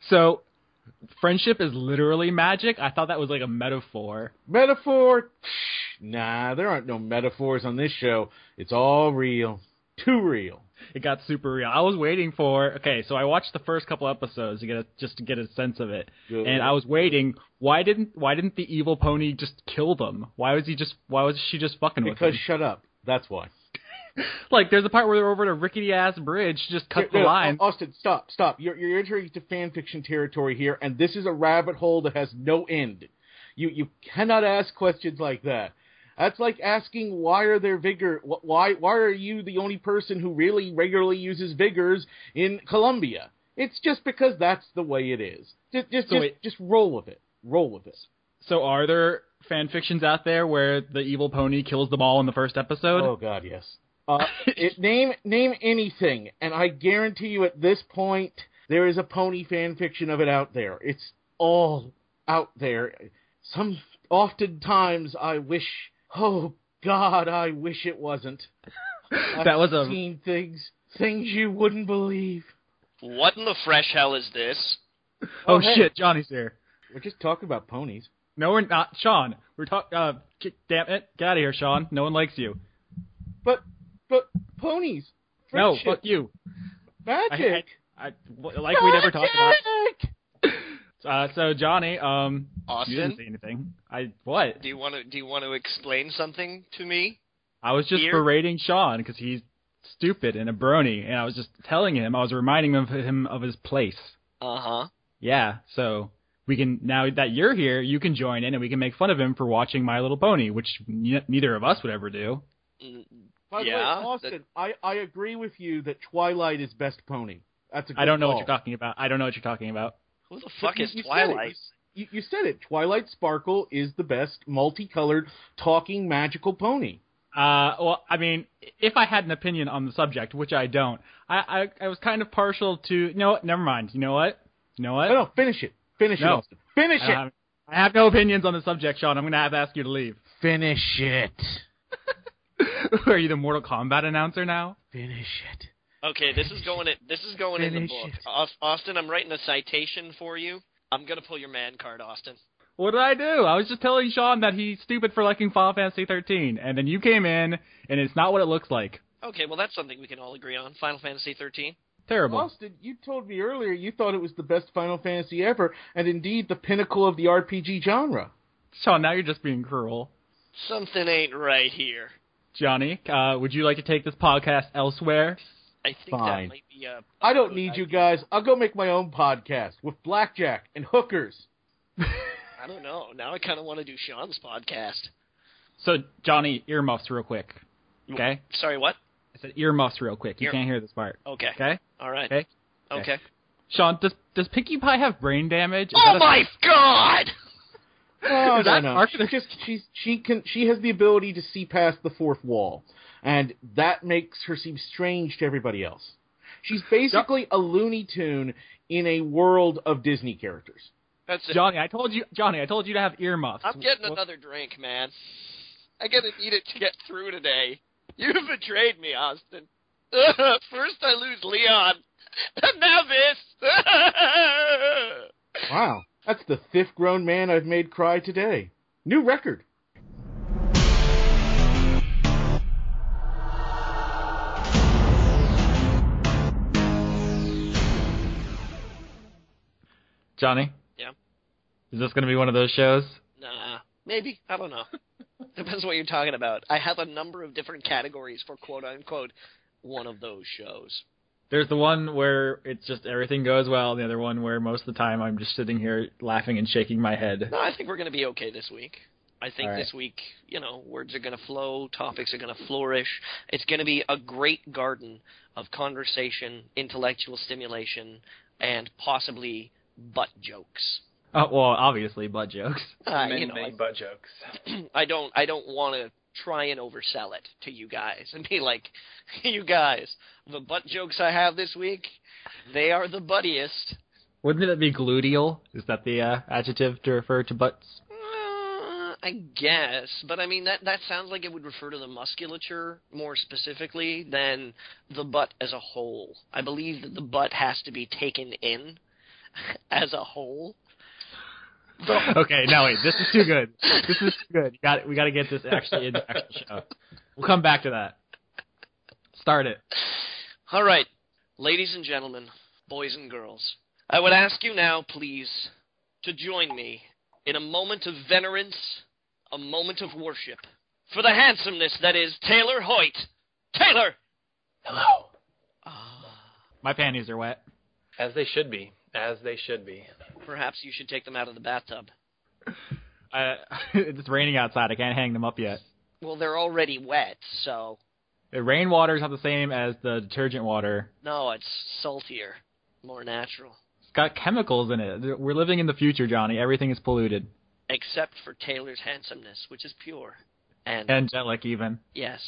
So, friendship is literally magic? I thought that was like a metaphor. Metaphor? Nah, there aren't no metaphors on this show. It's all real. Too real. It got super real. I was waiting for... Okay, so I watched the first couple episodes just to get a sense of it. Good. And I was waiting. Why didn't the evil pony just kill them? Why was she just fucking with him? Because shut up. That's why. Like, there's a part where they're over a rickety-ass bridge, just cut the line. Austin, stop. You're entering into fan fiction territory here, and this is a rabbit hole that has no end. You cannot ask questions like that. That's like asking, why are there vigor? Why are you the only person who really regularly uses vigors in Colombia? It's just because that's the way it is. Just roll with it. Roll with it. So are there fan fictions out there where the evil pony kills them all in the first episode? Oh God, yes. Name anything, and I guarantee you at this point there is a pony fan fiction of it out there. It's all out there. Oftentimes I wish. Oh God, I wish it wasn't. I've seen things you wouldn't believe. What in the fresh hell is this? Oh hey. Shit, Johnny's here. We're just talking about ponies. No, we're not, Sean. We're talking. Damn it, get out of here, Sean. No one likes you. But ponies. Friendship. No, fuck you. Magic. We never talked about. So Johnny, Austin, you didn't say anything. What? Do you want to explain something to me? I was just berating Sean because he's stupid and a brony, and I was just telling him. I was reminding him of his place. Yeah. So we can, now that you're here, you can join in and we can make fun of him for watching My Little Pony, which neither of us would ever do. By the way, Austin, I agree with you that Twilight is best pony. That's a good I don't know call. what you're talking about. I don't know what you're talking about. Who the fuck is Twilight? You said it. Twilight Sparkle is the best multicolored talking magical pony. Well, I mean, if I had an opinion on the subject, which I don't, I was kind of partial to. No, never mind. You know what? No, finish it. Finish it, Austin. Finish it. I have no opinions on the subject, Sean. I'm going to have to ask you to leave. Finish it. Are you the Mortal Kombat announcer now? Finish it. Okay, this is going in the book. Austin, I'm writing a citation for you. I'm going to pull your man card, Austin. What did I do? I was just telling Sean that he's stupid for liking Final Fantasy 13, and then you came in, and it's not what it looks like. Okay, well, that's something we can all agree on. Final Fantasy 13. Terrible. Austin, you told me earlier you thought it was the best Final Fantasy ever, and indeed the pinnacle of the RPG genre. Sean, now you're just being cruel. Something ain't right here. Johnny, would you like to take this podcast elsewhere? I think Fine. that might be I don't need you guys. I'll go make my own podcast with blackjack and hookers. I don't know. Now I kind of want to do Sean's podcast. So, Johnny, earmuffs real quick. Okay? Sorry, what? I said earmuffs real quick. You can't hear this part. Okay. Okay? All right. Okay. Sean, does Pinkie Pie have brain damage? Oh my God! Oh, no. She has the ability to see past the fourth wall, and that makes her seem strange to everybody else. She's basically a Looney Tune in a world of Disney characters. That's it. Johnny, I told you to have earmuffs. I'm getting another drink, man. I gotta eat it to get through today. You betrayed me, Austin. First I lose Leon, and now this. Wow. That's the fifth grown man I've made cry today. New record. Johnny? Yeah? Is this going to be one of those shows? Nah. Maybe. I don't know. Depends what you're talking about. I have a number of different categories for quote-unquote one of those shows. There's the one where it's just everything goes well, and the other one where most of the time I'm just sitting here laughing and shaking my head. No, I think we're going to be okay this week. I think All right. This week, words are going to flow, topics are going to flourish. It's going to be a great garden of conversation, intellectual stimulation, and possibly butt jokes. Oh, well, obviously butt jokes. Many butt jokes. I don't want to try and oversell it to you guys and be like, you guys, the butt jokes I have this week, they are the buttiest. Wouldn't it be gluteal? Is that the adjective to refer to butts? I guess, but I mean that sounds like it would refer to the musculature more specifically than the butt as a whole. I believe that the butt has to be taken in, as a whole. Okay, no, wait. This is too good. This is too good. We got to get this actually in the actual show. We'll come back to that. Start it. All right. Ladies and gentlemen, boys and girls, I would ask you now, please, to join me in a moment of venerance, a moment of worship, for the handsomeness that is Taylor Hoyt. Taylor! Hello. My panties are wet. As they should be. As they should be. Perhaps you should take them out of the bathtub. It's raining outside. I can't hang them up yet. Well, they're already wet, so... The rainwater is not the same as the detergent water. No, it's saltier. More natural. It's got chemicals in it. We're living in the future, Johnny. Everything is polluted. Except for Taylor's handsomeness, which is pure. And angelic, even. Yes.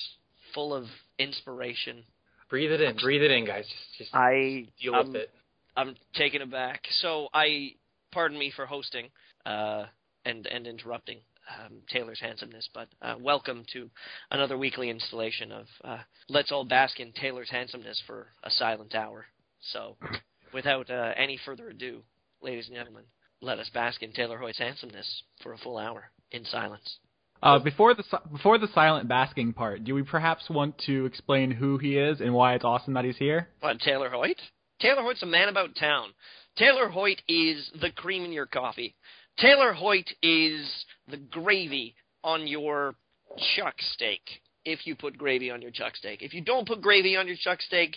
Full of inspiration. Breathe it in, guys. Just deal with it. I'm taken aback. So pardon me for hosting and interrupting Taylor's handsomeness, but welcome to another weekly installation of Let's All Bask in Taylor's Handsomeness for a Silent Hour. So, without any further ado, ladies and gentlemen, let us bask in Taylor Hoyt's handsomeness for a full hour in silence. Before the silent basking part, do we perhaps want to explain who he is and why it's awesome that he's here? What, Taylor Hoyt? Taylor Hoyt's a man about town. Taylor Hoyt is the cream in your coffee. Taylor Hoyt is the gravy on your chuck steak, if you put gravy on your chuck steak. If you don't put gravy on your chuck steak,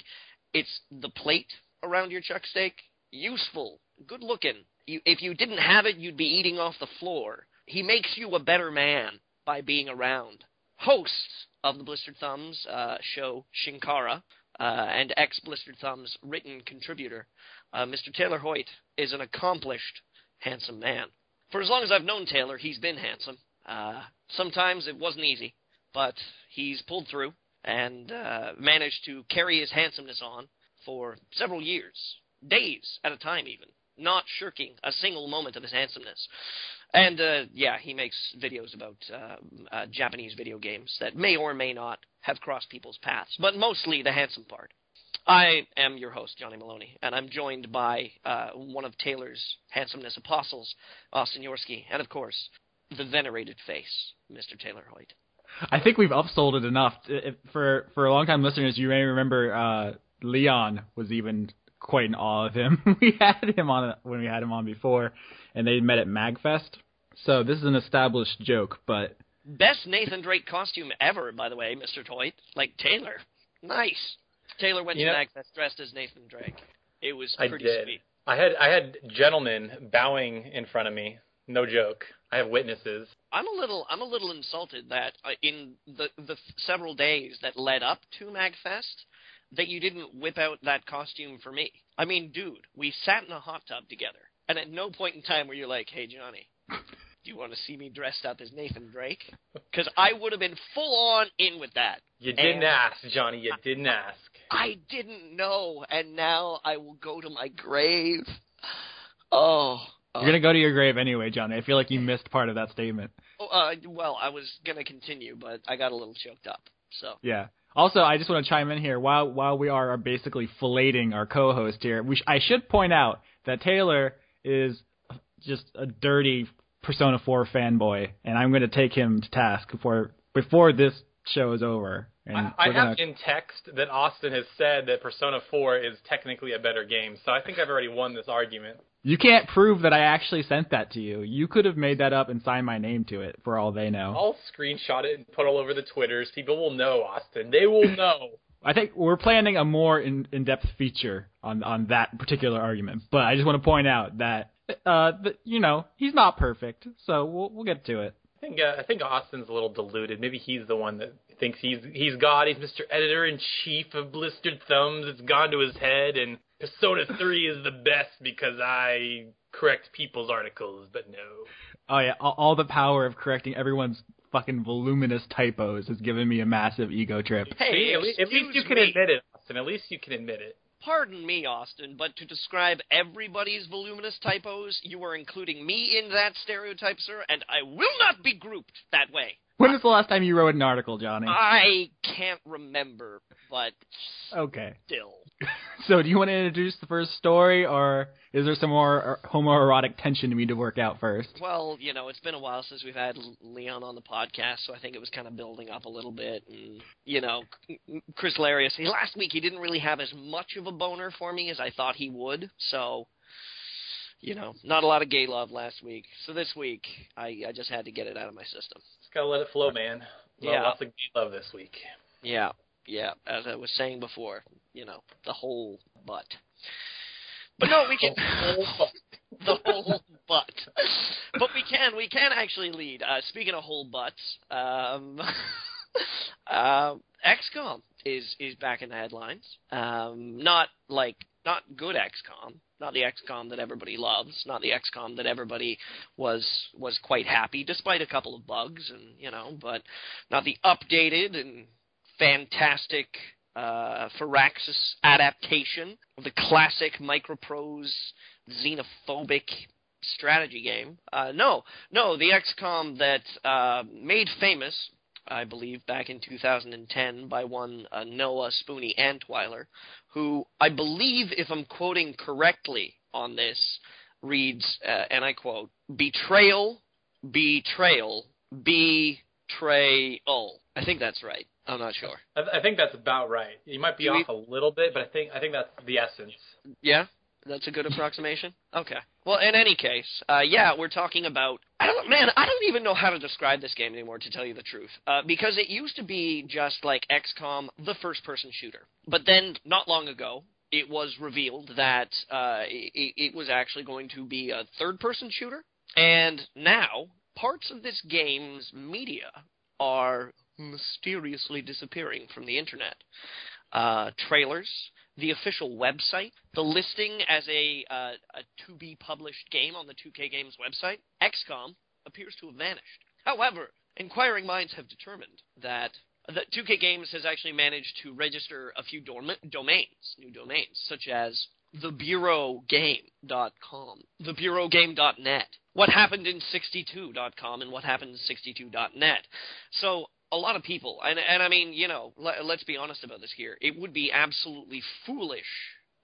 it's the plate around your chuck steak. Useful. Good looking. If you didn't have it, you'd be eating off the floor. He makes you a better man by being around. Host of the Blistered Thumbs show, Shinkara, and ex-Blistered Thumbs written contributor, Mr. Taylor Hoyt is an accomplished, handsome man. For as long as I've known Taylor, he's been handsome. Sometimes it wasn't easy, but he's pulled through and managed to carry his handsomeness on for several years, days at a time even, not shirking a single moment of his handsomeness. And, he makes videos about Japanese video games that may or may not have crossed people's paths, but mostly the handsome part. I am your host, Johnny Maloney, and I'm joined by one of Taylor's handsomeness apostles, Austin Yorsky, and, of course, the venerated face, Mr. Taylor Hoyt. I think we've upsold it enough. For long-time listeners, you may remember Leon was even quite in awe of him. We had him on when we had him on before, and they met at MagFest. So this is an established joke, but... Best Nathan Drake costume ever, by the way, Mr. Hoyt. Like Taylor. Nice. Taylor went to MagFest dressed as Nathan Drake. It was pretty sweet. I had gentlemen bowing in front of me. No joke. I have witnesses. I'm a little insulted that in the several days that led up to MagFest that you didn't whip out that costume for me. I mean, dude, we sat in a hot tub together, and at no point in time were you like, "Hey, Johnny, do you want to see me dressed up as Nathan Drake?" Because I would have been full on in with that. You didn't ask, Johnny. You didn't ask. I didn't know, and now I will go to my grave. Oh. You're going to go to your grave anyway, Johnny. I feel like you missed part of that statement. Well, I was going to continue, but I got a little choked up. So. Yeah. Also, I just want to chime in here. While we are basically filleting our co-host here, I should point out that Taylor is just a dirty Persona 4 fanboy, and I'm going to take him to task before this show is over. And I have in text that Austin has said that Persona 4 is technically a better game, so I think I've already won this argument. You can't prove that I actually sent that to you. You could have made that up and signed my name to it, for all they know. I'll screenshot it and put it all over the Twitters. People will know, Austin. They will know. I think we're planning a more in-depth feature on that particular argument, but I just want to point out that, he's not perfect, so we'll get to it. I think Austin's a little deluded. Maybe he's the one that thinks he's God. He's Mr. Editor-in-Chief of Blistered Thumbs. It's gone to his head, and Persona 3 is the best because I correct people's articles, but no. Oh, yeah, all the power of correcting everyone's fucking voluminous typos has given me a massive ego trip. Hey, at least you can admit it, Austin. At least you can admit it. Pardon me, Austin, but to describe everybody's voluminous typos, you are including me in that stereotype, sir, and I will not be grouped that way. When was the last time you wrote an article, Johnny? I can't remember, but okay. Still. So do you want to introduce the first story, or is there some more homoerotic tension we need to work out first? Well, it's been a while since we've had Leon on the podcast, so I think it was kind of building up a little bit. And, Chris Larius, last week he didn't really have as much of a boner for me as I thought he would, so, not a lot of gay love last week. So this week, I just had to get it out of my system. Just gotta let it flow, man. Lots of gay love this week. Yeah, as I was saying before, the whole butt. But no, we can the whole butt. But we can actually lead. Speaking of whole butts, XCOM is back in the headlines. Not good XCOM, not the XCOM that everybody loves, not the XCOM that everybody was quite happy, despite a couple of bugs, and but not the updated and fantastic Firaxis adaptation of the classic Microprose xenophobic strategy game. No, the XCOM that made famous, I believe, back in 2010 by one Noah Spoony Antwiler, who I believe, if I'm quoting correctly on this, reads, and I quote, betrayal. I think that's right. I'm not sure. I think that's about right. You might be off a little bit, but I think that's the essence. Yeah? That's a good approximation? Okay. Well, in any case, we're talking about... I don't even know how to describe this game anymore, to tell you the truth. Because it used to be just like XCOM, the first-person shooter. But then, not long ago, it was revealed that it was actually going to be a third-person shooter. And now, parts of this game's media are mysteriously disappearing from the internet. Trailers, the official website, the listing as a to-be-published game on the 2K Games website, XCOM appears to have vanished. However, inquiring minds have determined that 2K Games has actually managed to register a few new domains, such as thebureaugame.com, thebureaugame.net, whathappenedin62.com, and whathappenedin62.net. So a lot of people, and I mean, let's be honest about this here. It would be absolutely foolish,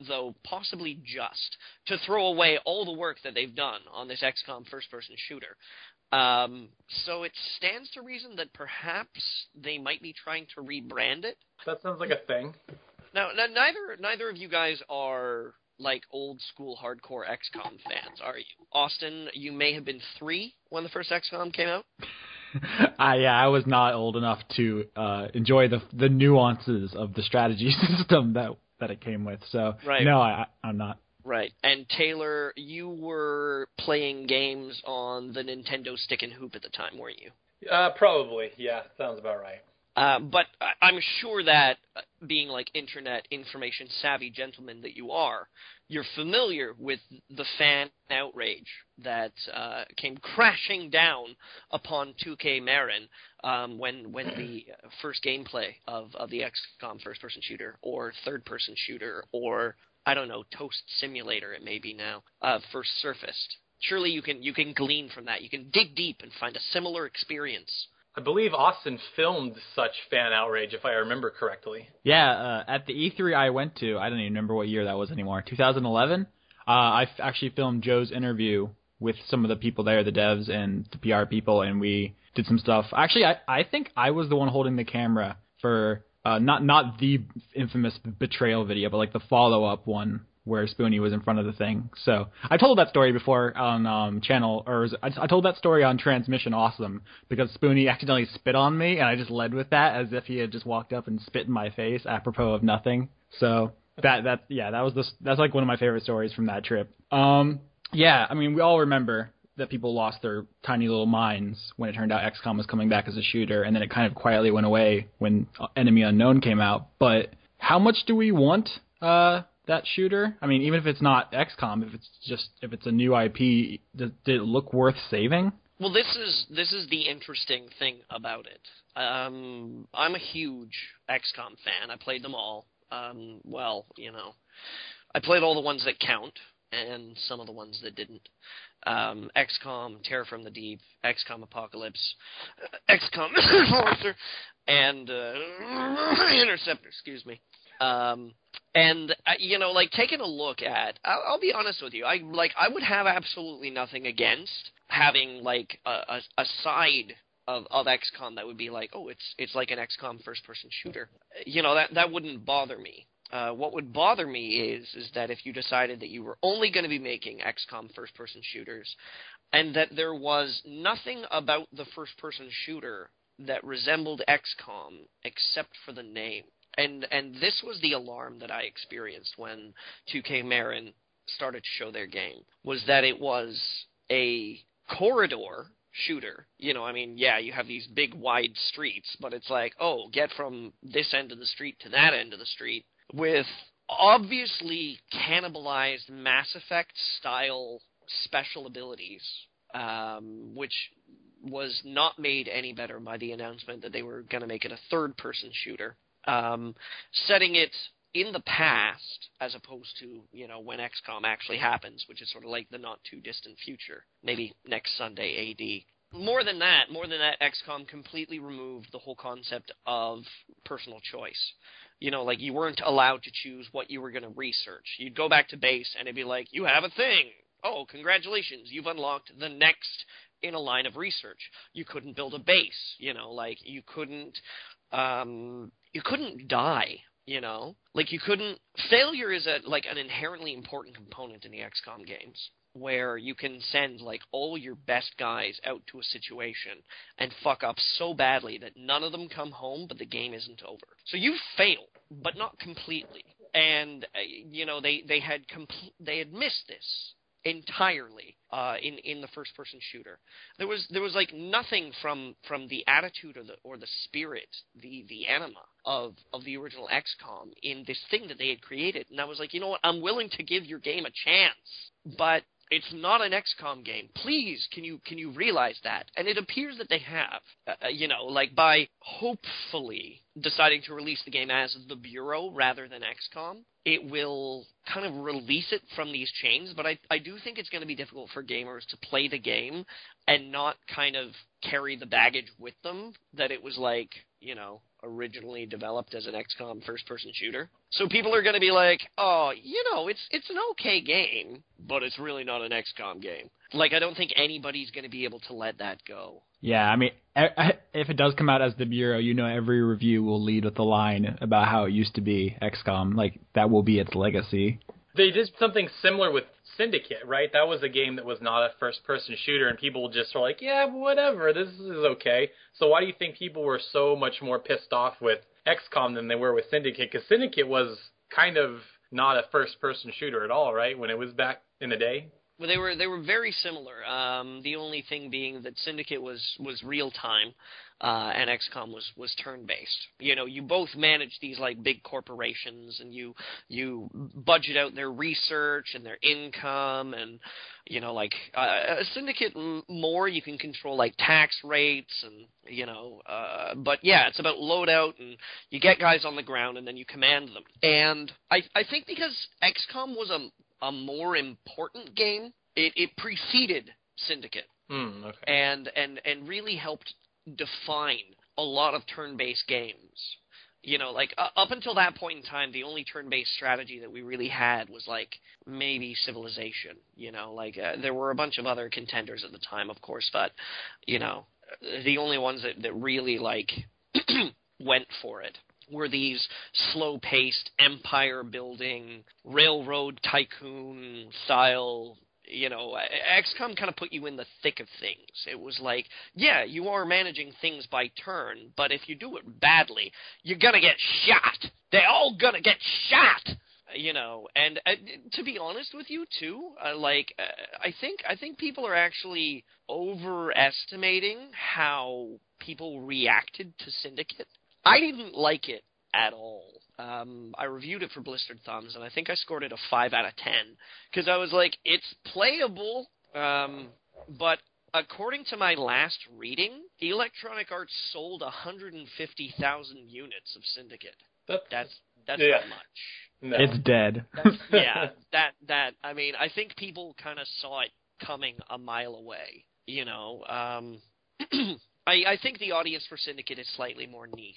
though possibly just, to throw away all the work that they've done on this XCOM first-person shooter. So it stands to reason that perhaps they might be trying to rebrand it. That sounds like a thing. Now neither of you guys are like old-school hardcore XCOM fans, are you? Austin, you may have been 3 when the first XCOM came out. I was not old enough to enjoy the nuances of the strategy system that it came with. So right. No, I'm not. Right. And Taylor, you were playing games on the Nintendo Stick and Hoop at the time, weren't you? Probably. Yeah, sounds about right. But I'm sure that, being like internet information savvy gentleman that you are, you're familiar with the fan outrage that came crashing down upon 2K Marin when the first gameplay of the XCOM first-person shooter or third-person shooter or, I don't know, Toast Simulator it may be now, first surfaced. Surely you can glean from that. You can dig deep and find a similar experience. I believe Austin filmed such fan outrage, if I remember correctly. Yeah, at the E3 I went to, I don't even remember what year that was anymore, 2011, I actually filmed Joe's interview with some of the people there, the devs and the PR people, and we did some stuff. Actually, I think I was the one holding the camera for, not the infamous betrayal video, but like the follow-up one, where Spoony was in front of the thing. So I told that story before on channel, or I told that story on Transmission Awesome because Spoony accidentally spit on me, and I just led with that as if he had just walked up and spit in my face apropos of nothing. So that's like one of my favorite stories from that trip. Yeah, I mean, we all remember that people lost their tiny little minds when it turned out XCOM was coming back as a shooter, and then it kind of quietly went away when Enemy Unknown came out. But how much do we want that shooter? I mean, even if it's not XCOM, if it's a new IP, did it look worth saving? Well, this is the interesting thing about it. I'm a huge XCOM fan. I played them all. I played all the ones that count and some of the ones that didn't. XCOM, Terror from the Deep, XCOM Apocalypse, XCOM Enforcer, and Interceptor, excuse me. And like taking a look at, I'll be honest with you, I would have absolutely nothing against having like a side of XCOM that would be like, oh, it's like an XCOM first-person shooter. That wouldn't bother me. What would bother me is that if you decided that you were only going to be making XCOM first-person shooters, and that there was nothing about the first-person shooter that resembled XCOM except for the name. And this was the alarm that I experienced when 2K Marin started to show their game, was that it was a corridor shooter. You have these big wide streets, but it's like, oh, get from this end of the street to that end of the street, with obviously cannibalized Mass Effect style special abilities, which was not made any better by the announcement that they were going to make it a third-person shooter, setting it in the past as opposed to, when XCOM actually happens, which is sort of like the not-too-distant future, maybe next Sunday AD. More than that, XCOM completely removed the whole concept of personal choice. You weren't allowed to choose what you were going to research. You'd go back to base, and it'd be like, you have a thing. Oh, congratulations, you've unlocked the next in a line of research. You couldn't build a base, you couldn't die, failure is an inherently important component in the XCOM games, where you can send all your best guys out to a situation and fuck up so badly that none of them come home, but the game isn't over. So you fail, but not completely. And they had missed this entirely in the first person shooter. There was nothing from the attitude or the spirit, the anima of the original XCOM in this thing that they had created. And I was like, you know what, I'm willing to give your game a chance, but it's not an XCOM game. Please, can you realize that? And it appears that they have, by hopefully deciding to release the game as the Bureau rather than XCOM, it will kind of release it from these chains. But I do think it's going to be difficult for gamers to play the game and not kind of carry the baggage with them that it was originally developed as an XCOM first-person shooter. So people are going to be like, oh, it's an okay game, but it's really not an XCOM game. I don't think anybody's going to be able to let that go. Yeah, if it does come out as the Bureau, every review will lead with the line about how it used to be XCOM. That will be its legacy. They did something similar with Syndicate, right? That was a game that was not a first-person shooter, and people just were like, yeah, whatever, this is okay. So why do you think people were so much more pissed off with XCOM than they were with Syndicate? Because Syndicate was kind of not a first-person shooter at all, right, when it was back in the day? Well, they were very similar. The only thing being that Syndicate was real time, and XCOM was turn based. You both manage these big corporations, and you budget out their research and their income, and Syndicate more you can control tax rates and but yeah, it's about loadout, and you get guys on the ground and then you command them. And I think because XCOM was a more important game, it preceded Syndicate, okay. and really helped define a lot of turn-based games. Up until that point in time, the only turn-based strategy that we really had was maybe Civilization. There were a bunch of other contenders at the time, of course, but the only ones that really went for it were these slow-paced, empire-building, railroad tycoon style. XCOM kind of put you in the thick of things. It was yeah, you are managing things by turn, but if you do it badly, you're gonna get shot. They're all gonna get shot. And to be honest with you too, I think people are actually overestimating how people reacted to Syndicate. I didn't like it at all. I reviewed it for Blistered Thumbs, and I think I scored it a 5 out of 10, because I was like, it's playable, but according to my last reading, Electronic Arts sold 150,000 units of Syndicate. That's yeah. not much. No. It's dead. I think people kind of saw it coming a mile away, I think the audience for Syndicate is slightly more niche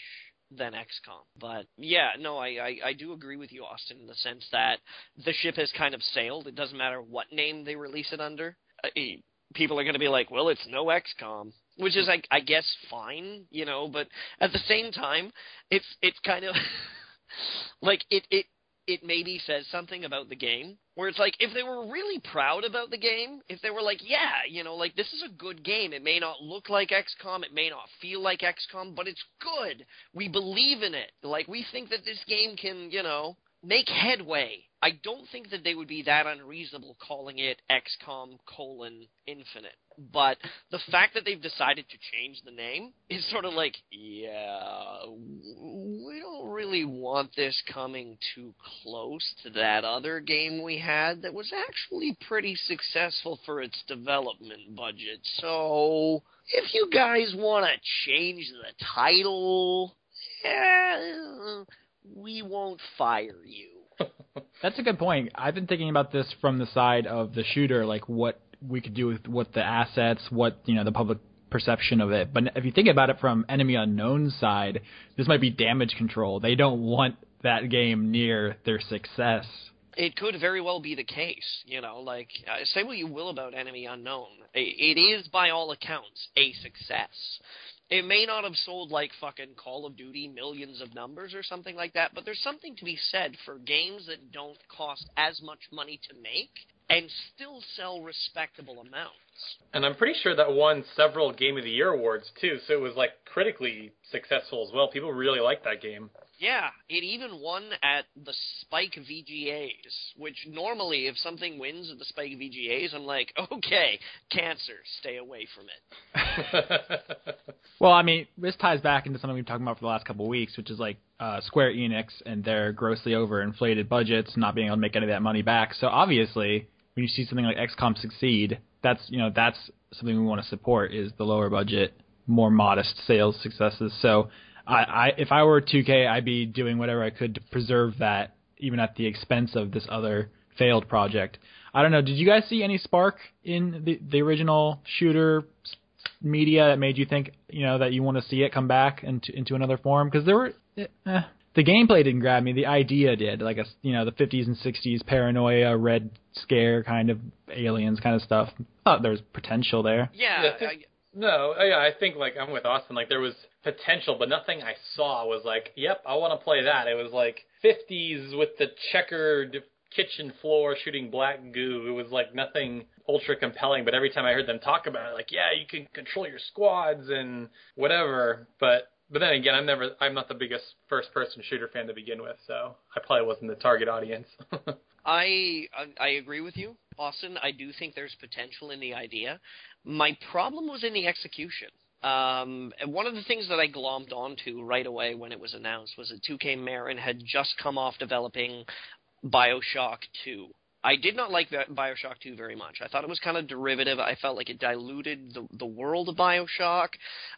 than XCOM. But yeah, no, I do agree with you, Austin, in the sense that the ship has kind of sailed. It doesn't matter what name they release it under. People are going to be like, well, it's no XCOM, which is, I guess, fine, you know, but at the same time, it's kind of like it maybe says something about the game, where it's like, if they were really proud about the game, if they were like, yeah, you know, like, this is a good game, it may not look like XCOM, it may not feel like XCOM, but it's good, we believe in it, like, we think that this game can, you know, make headway. I don't think that they would be that unreasonable calling it XCOM : Infinite. But the fact that they've decided to change the name is sort of like, yeah, we don't really want this coming too close to that other game we had that was actually pretty successful for its development budget. So if you guys want to change the title, we won't fire you. That's a good point. I've been thinking about this from the side of the shooter, like what we could do with what the assets, what, you know, the public perception of it. But if you think about it from Enemy Unknown's side, this might be damage control. They don't want that game near their success. It could very well be the case, you know, like, say what you will about Enemy Unknown. It is, by all accounts, a success. It may not have sold like fucking Call of Duty millions of numbers or something like that, but there's something to be said for games that don't cost as much money to make and still sell respectable amounts. And I'm pretty sure that won several Game of the Year awards, too, so it was, like, critically successful as well. People really liked that game. Yeah, it even won at the Spike VGAs, which normally if something wins at the Spike VGAs, I'm like, okay, cancer, stay away from it. Well, I mean, this ties back into something we've been talking about for the last couple of weeks, which is like Square Enix and their grossly overinflated budgets, not being able to make any of that money back. So obviously, when you see something like XCOM succeed, that's something we want to support, is the lower budget, more modest sales successes. So if I were 2K, I'd be doing whatever I could to preserve that, even at the expense of this other failed project. I don't know, did you guys see any spark in the original shooter media that made you think, you know, that you want to see it come back into another form? Because there were the gameplay didn't grab me, the idea did, like the 50s and 60s paranoia, Red Scare kind of aliens kind of stuff. I thought there was potential there. Yeah. I think, like, I'm with Austin. Like, there was potential, but nothing I saw was like, yep, I want to play that. It was like 50s with the checkered kitchen floor shooting black goo. It was like nothing ultra compelling, but every time I heard them talk about it, like, yeah, you can control your squads and whatever. But then again, I'm not the biggest first-person shooter fan to begin with, so I probably wasn't the target audience. I agree with you, Austin. I do think there's potential in the idea. My problem was in the execution. And one of the things that I glommed onto right away when it was announced was that 2K Marin had just come off developing BioShock 2. I did not like BioShock 2 very much. I thought it was kind of derivative. I felt like it diluted the world of BioShock.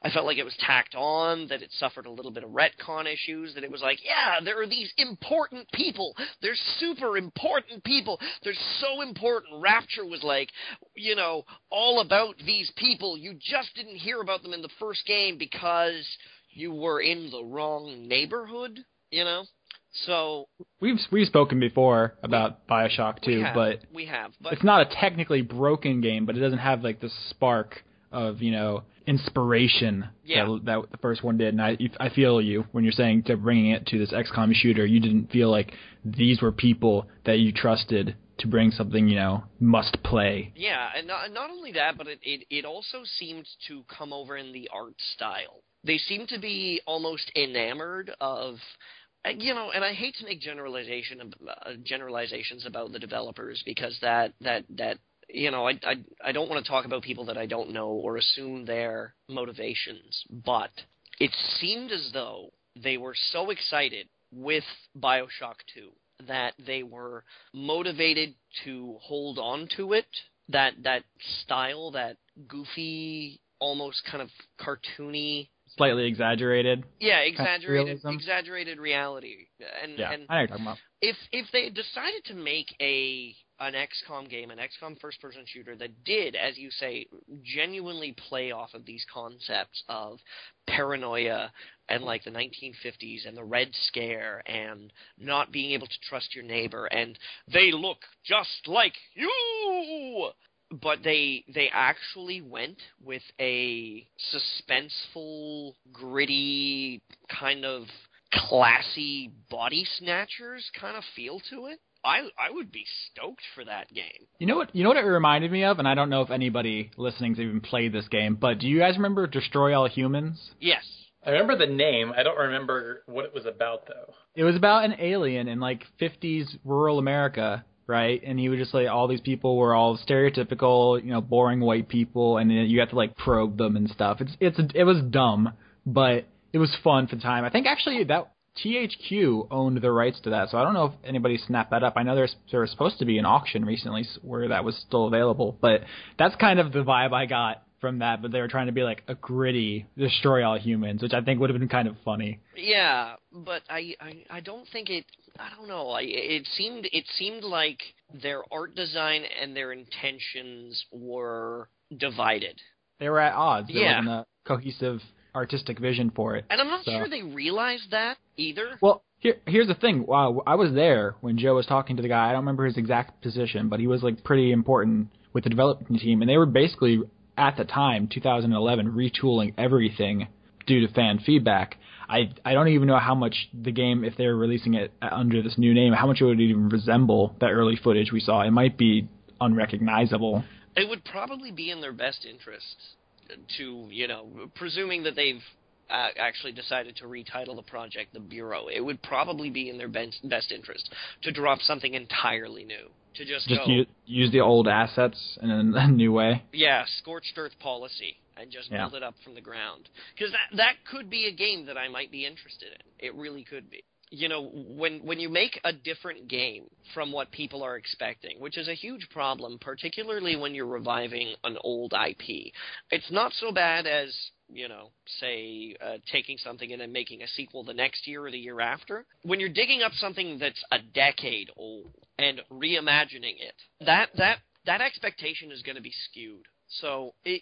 I felt like it was tacked on, that it suffered a little bit of retcon issues, that it was like, yeah, there are these important people. They're super important people. They're so important. Rapture was like, you know, all about these people. You just didn't hear about them in the first game because you were in the wrong neighborhood, you know? So we've spoken before about BioShock 2, but it's not a technically broken game, but it doesn't have like the spark of, you know, inspiration that the first one did. And I feel you when you're saying to bringing it to this XCOM shooter, you didn't feel like these were people that you trusted to bring something, you know, must play. Yeah, and not only that, but it also seemed to come over in the art style. They seem to be almost enamored of, you know, and I hate to make generalizations about the developers, because that you know, I don't want to talk about people that I don't know or assume their motivations, but it seemed as though they were so excited with BioShock 2 that they were motivated to hold on to it, that style, that goofy, almost kind of cartoony, slightly exaggerated. Yeah, exaggerated reality. And I know what you're talking about. If they decided to make a an XCOM game, an XCOM first-person shooter that did, as you say, genuinely play off of these concepts of paranoia and like the 1950s and the Red Scare and not being able to trust your neighbor and they look just like you. But they actually went with a suspenseful, gritty, kind of classy body snatchers kind of feel to it. I would be stoked for that game. You know what it reminded me of, and I don't know if anybody listening's even played this game, but do you guys remember Destroy All Humans? Yes. I remember the name. I don't remember what it was about, though. It was about an alien in, like, 50s rural America, right? And he would just, like, all these people were all stereotypical, boring white people, and then you have to, like, probe them and stuff. It was dumb, but it was fun for the time. I think, actually, that THQ owned the rights to that, so I don't know if anybody snapped that up. I know there was supposed to be an auction recently where that was still available, but that's kind of the vibe I got from that. But they were trying to be like a gritty Destroy All Humans, which I think would have been kind of funny. Yeah, but I don't think it. I don't know. It seemed like their art design and their intentions were divided. They were at odds. There yeah. wasn't a cohesive artistic vision for it. And I'm not sure they realized that either. Well, here's the thing. Wow, I was there when Joe was talking to the guy. I don't remember his exact position, but he was like pretty important with the development team, and they were basically at the time, 2011, retooling everything due to fan feedback. I don't even know how much the game, if they're releasing it under this new name, how much it would even resemble that early footage we saw. It might be unrecognizable. It would probably be in their best interest to, presuming that they've actually decided to retitle the project The Bureau, it would probably be in their best interest to drop something entirely new. To just use the old assets in a new way. Yeah, scorched earth policy, and just build it up from the ground. Because that could be a game that I might be interested in. It really could be. When you make a different game from what people are expecting, which is a huge problem, particularly when you're reviving an old IP, it's not so bad as, say, taking something and then making a sequel the next year or the year after. When you're digging up something that's a decade old and reimagining it, that expectation is going to be skewed. So they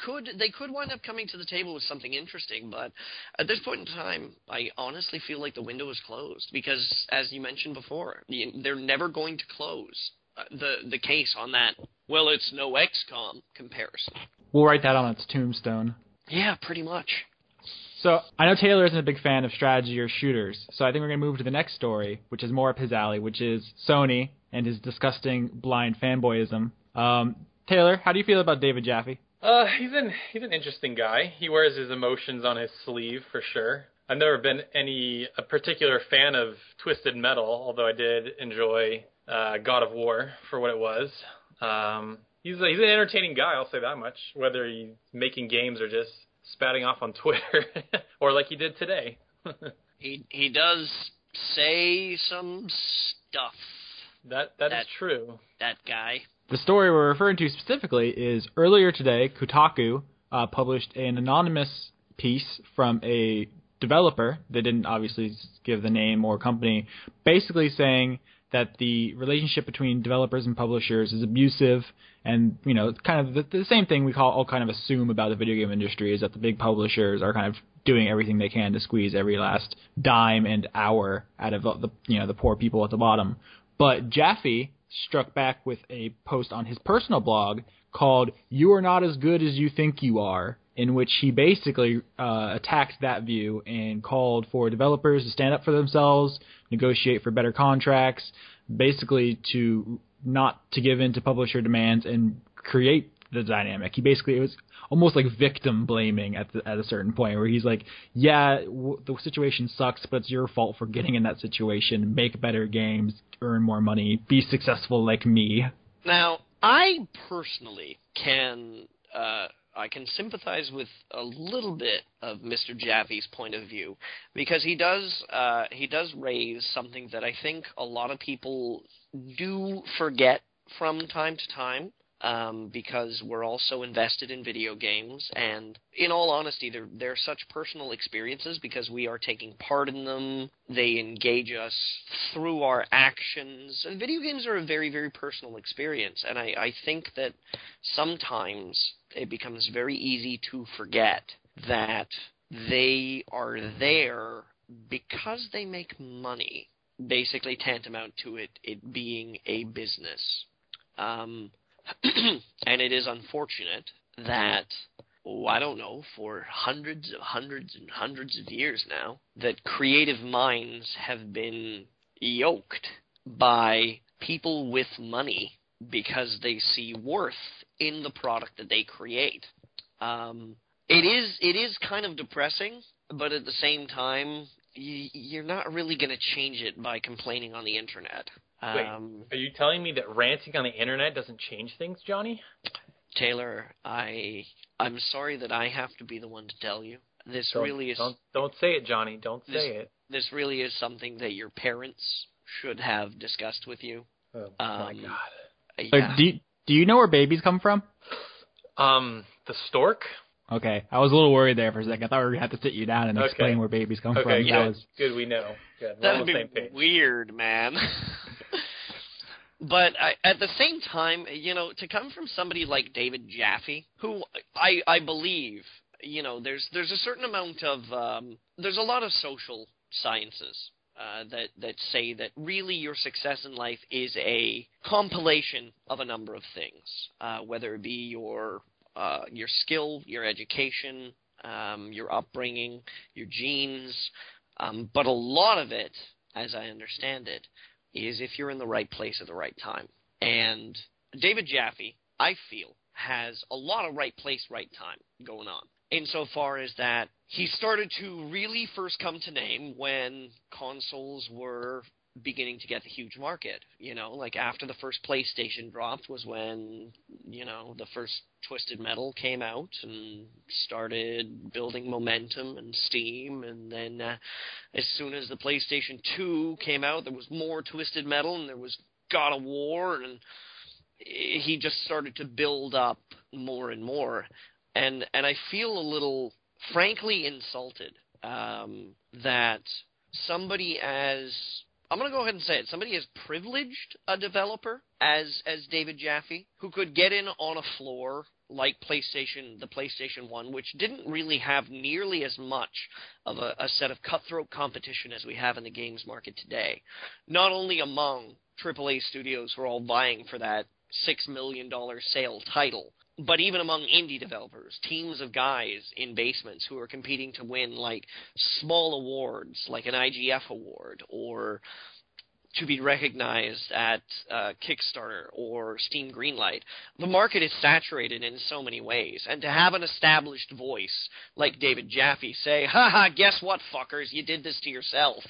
could wind up coming to the table with something interesting, but at this point in time, I honestly feel like the window is closed because, as you mentioned before, they're never going to close the case on that. Well, it's no XCOM comparison. We'll write that on its tombstone. Yeah, pretty much. So I know Taylor isn't a big fan of strategy or shooters, so I think we're going to move to the next story, which is more up his alley, which is Sony and his disgusting blind fanboyism. Taylor, how do you feel about David Jaffe? He's an interesting guy. He wears his emotions on his sleeve for sure. I've never been a particular fan of Twisted Metal, although I did enjoy God of War for what it was. He's an entertaining guy, I'll say that much, whether he's making games or just spouting off on Twitter, or like he did today. He does say some stuff. That is true. That guy. The story we're referring to specifically is earlier today, Kotaku published an anonymous piece from a developer. They didn't obviously give the name or company, basically saying that the relationship between developers and publishers is abusive, and kind of the same thing we all kind of assume about the video game industry is that the big publishers are kind of doing everything they can to squeeze every last dime and hour out of the poor people at the bottom. But Jaffe struck back with a post on his personal blog called "You Are Not As Good As You Think You Are," in which he basically attacked that view and called for developers to stand up for themselves, negotiate for better contracts, basically to not to give in to publisher demands and create the dynamic. It was almost like victim blaming at a certain point where he's like, yeah, the situation sucks, but it's your fault for getting in that situation. Make better games, earn more money, be successful like me. Now, I personally can sympathize with a little bit of Mr. Jaffe's point of view because he does raise something that I think a lot of people do forget from time to time. because we're all so invested in video games, and in all honesty, they're such personal experiences because we are taking part in them. They engage us through our actions, and video games are a very, very personal experience, and I think that sometimes it becomes very easy to forget that they are there because they make money, basically tantamount to it being a business. And it is unfortunate that, I don't know, for hundreds of years now, that creative minds have been yoked by people with money because they see worth in the product that they create. It is kind of depressing, but at the same time, you're not really going to change it by complaining on the internet. Wait, are you telling me that ranting on the internet doesn't change things, Johnny? Taylor, I'm sorry that I have to be the one to tell you. Don't say it, Johnny. Don't say it. This really is something that your parents should have discussed with you. Oh my God. Yeah. Do you know where babies come from? The stork? Okay, I was a little worried there for a second. I thought we were going to have to sit you down and explain where babies come from. Yeah. Good, we know. Good. That would be weird, man. But at the same time, to come from somebody like David Jaffe, who I believe, there's a certain amount of there's a lot of social sciences that say that really your success in life is a compilation of a number of things, whether it be your skill, your education, your upbringing, your genes, but a lot of it, as I understand it, is if you're in the right place at the right time. And David Jaffe, I feel, has a lot of right place, right time going on. Insofar as that he started to really first come to name when consoles were beginning to get the huge market. Like after the first PlayStation dropped was when, the first Twisted Metal came out and started building momentum and steam. And then as soon as the PlayStation 2 came out, there was more Twisted Metal and there was God of War, and he just started to build up more and more. And I feel a little, frankly, insulted that somebody as... I'm going to go ahead and say it. Somebody as privileged a developer as David Jaffe, who could get in on a floor like the PlayStation 1, which didn't really have nearly as much of a set of cutthroat competition as we have in the games market today. Not only among AAA studios who are all vying for that $6 million sale title, but even among indie developers, teams of guys in basements who are competing to win like small awards, like an IGF award, or to be recognized at Kickstarter or Steam Greenlight. The market is saturated in so many ways, and to have an established voice like David Jaffe say, "Ha, guess what, fuckers, you did this to yourself."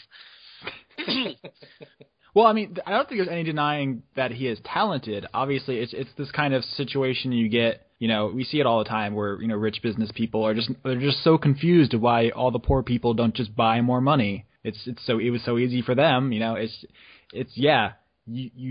Well, I mean, I don't think there's any denying that he is talented. Obviously, it's this kind of situation you get. We see it all the time where rich business people they're just so confused of why all the poor people don't just buy more money. It was so easy for them. You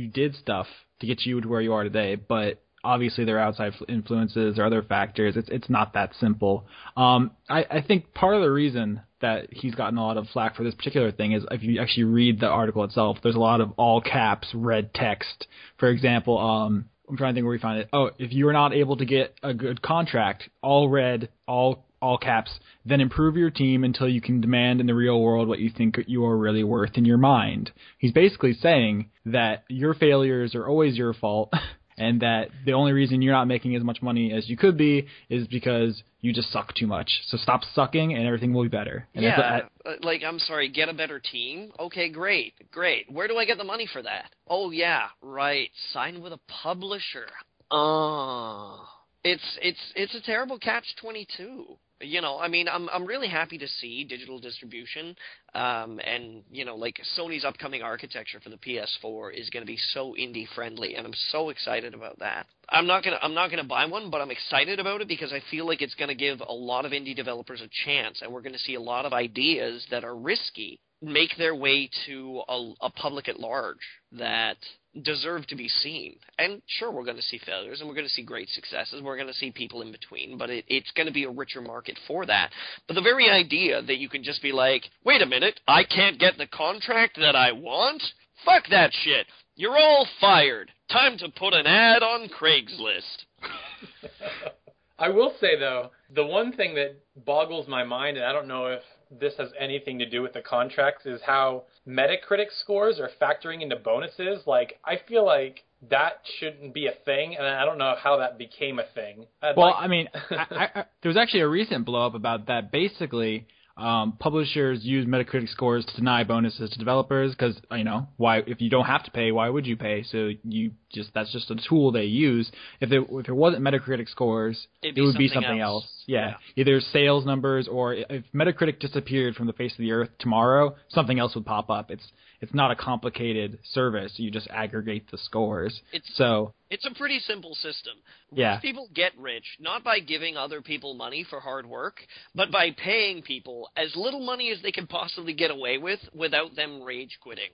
did stuff to get you to where you are today, but obviously there are outside influences or other factors. It's not that simple. I think part of the reason that he's gotten a lot of flack for this particular thing is if you actually read the article itself, there's a lot of all caps red text. For example, I'm trying to think where we find it. Oh, if you are not able to get a good contract, all red, all caps, then improve your team until you can demand in the real world what you think you are really worth in your mind. He's basically saying that your failures are always your fault. And that the only reason you're not making as much money as you could be is because you just suck too much. So stop sucking and everything will be better. And I'm sorry, get a better team? Okay, great. Where do I get the money for that? Oh, yeah, right. Sign with a publisher. It's a terrible catch-22. You know, I mean, I'm really happy to see digital distribution, and you know, like Sony's upcoming architecture for the PS4 is going to be so indie friendly, and I'm so excited about that. I'm not gonna buy one, but I'm excited about it because I feel like it's going to give a lot of indie developers a chance, and we're going to see a lot of ideas that are risky make their way to a public at large that deserve to be seen. And sure, we're going to see failures, and we're going to see great successes. We're going to see people in between, but it's going to be a richer market for that. But the very idea that you can just be like, wait a minute, I can't get the contract that I want? Fuck that shit. You're all fired. Time to put an ad on Craigslist. I will say, though, the one thing that boggles my mind, and I don't know if this has anything to do with the contracts, is how Metacritic scores are factoring into bonuses. Like, I feel like that shouldn't be a thing, and I don't know how that became a thing. I mean, there was actually a recent blow-up about that. Basically, publishers use Metacritic scores to deny bonuses to developers because, you know, why? If you don't have to pay, why would you pay? So that's just a tool they use. If it wasn't Metacritic scores, it would be something else. Yeah, either sales numbers, or if Metacritic disappeared from the face of the earth tomorrow, something else would pop up. It's not a complicated service. You just aggregate the scores. It's a pretty simple system. Rich people get rich not by giving other people money for hard work, but by paying people as little money as they can possibly get away with without them rage quitting.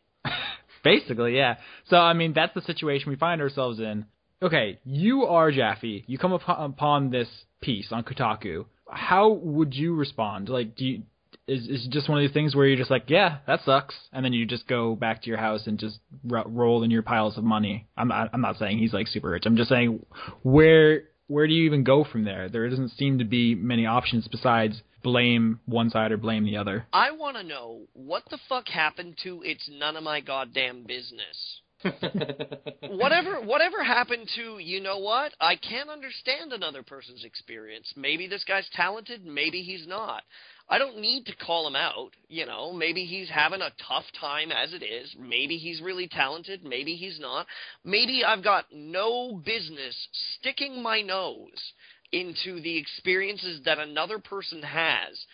Basically, yeah. So, I mean, that's the situation we find ourselves in. Okay, you are Jaffe. You come upon this piece on Kotaku. How would you respond? Like, is it just one of these things where you're just like, yeah, that sucks, and then you just go back to your house and just roll in your piles of money? I'm not saying he's like super rich. I'm just saying, where do you even go from there? There doesn't seem to be many options besides blame one side or blame the other. I want to know what the fuck happened to "it's none of my goddamn business." Whatever happened to, you know what? I can't understand another person's experience. Maybe this guy's talented, maybe he's not. I don't need to call him out, you know. Maybe he's having a tough time as it is. Maybe he's really talented, maybe he's not. Maybe I've got no business sticking my nose into the experiences that another person has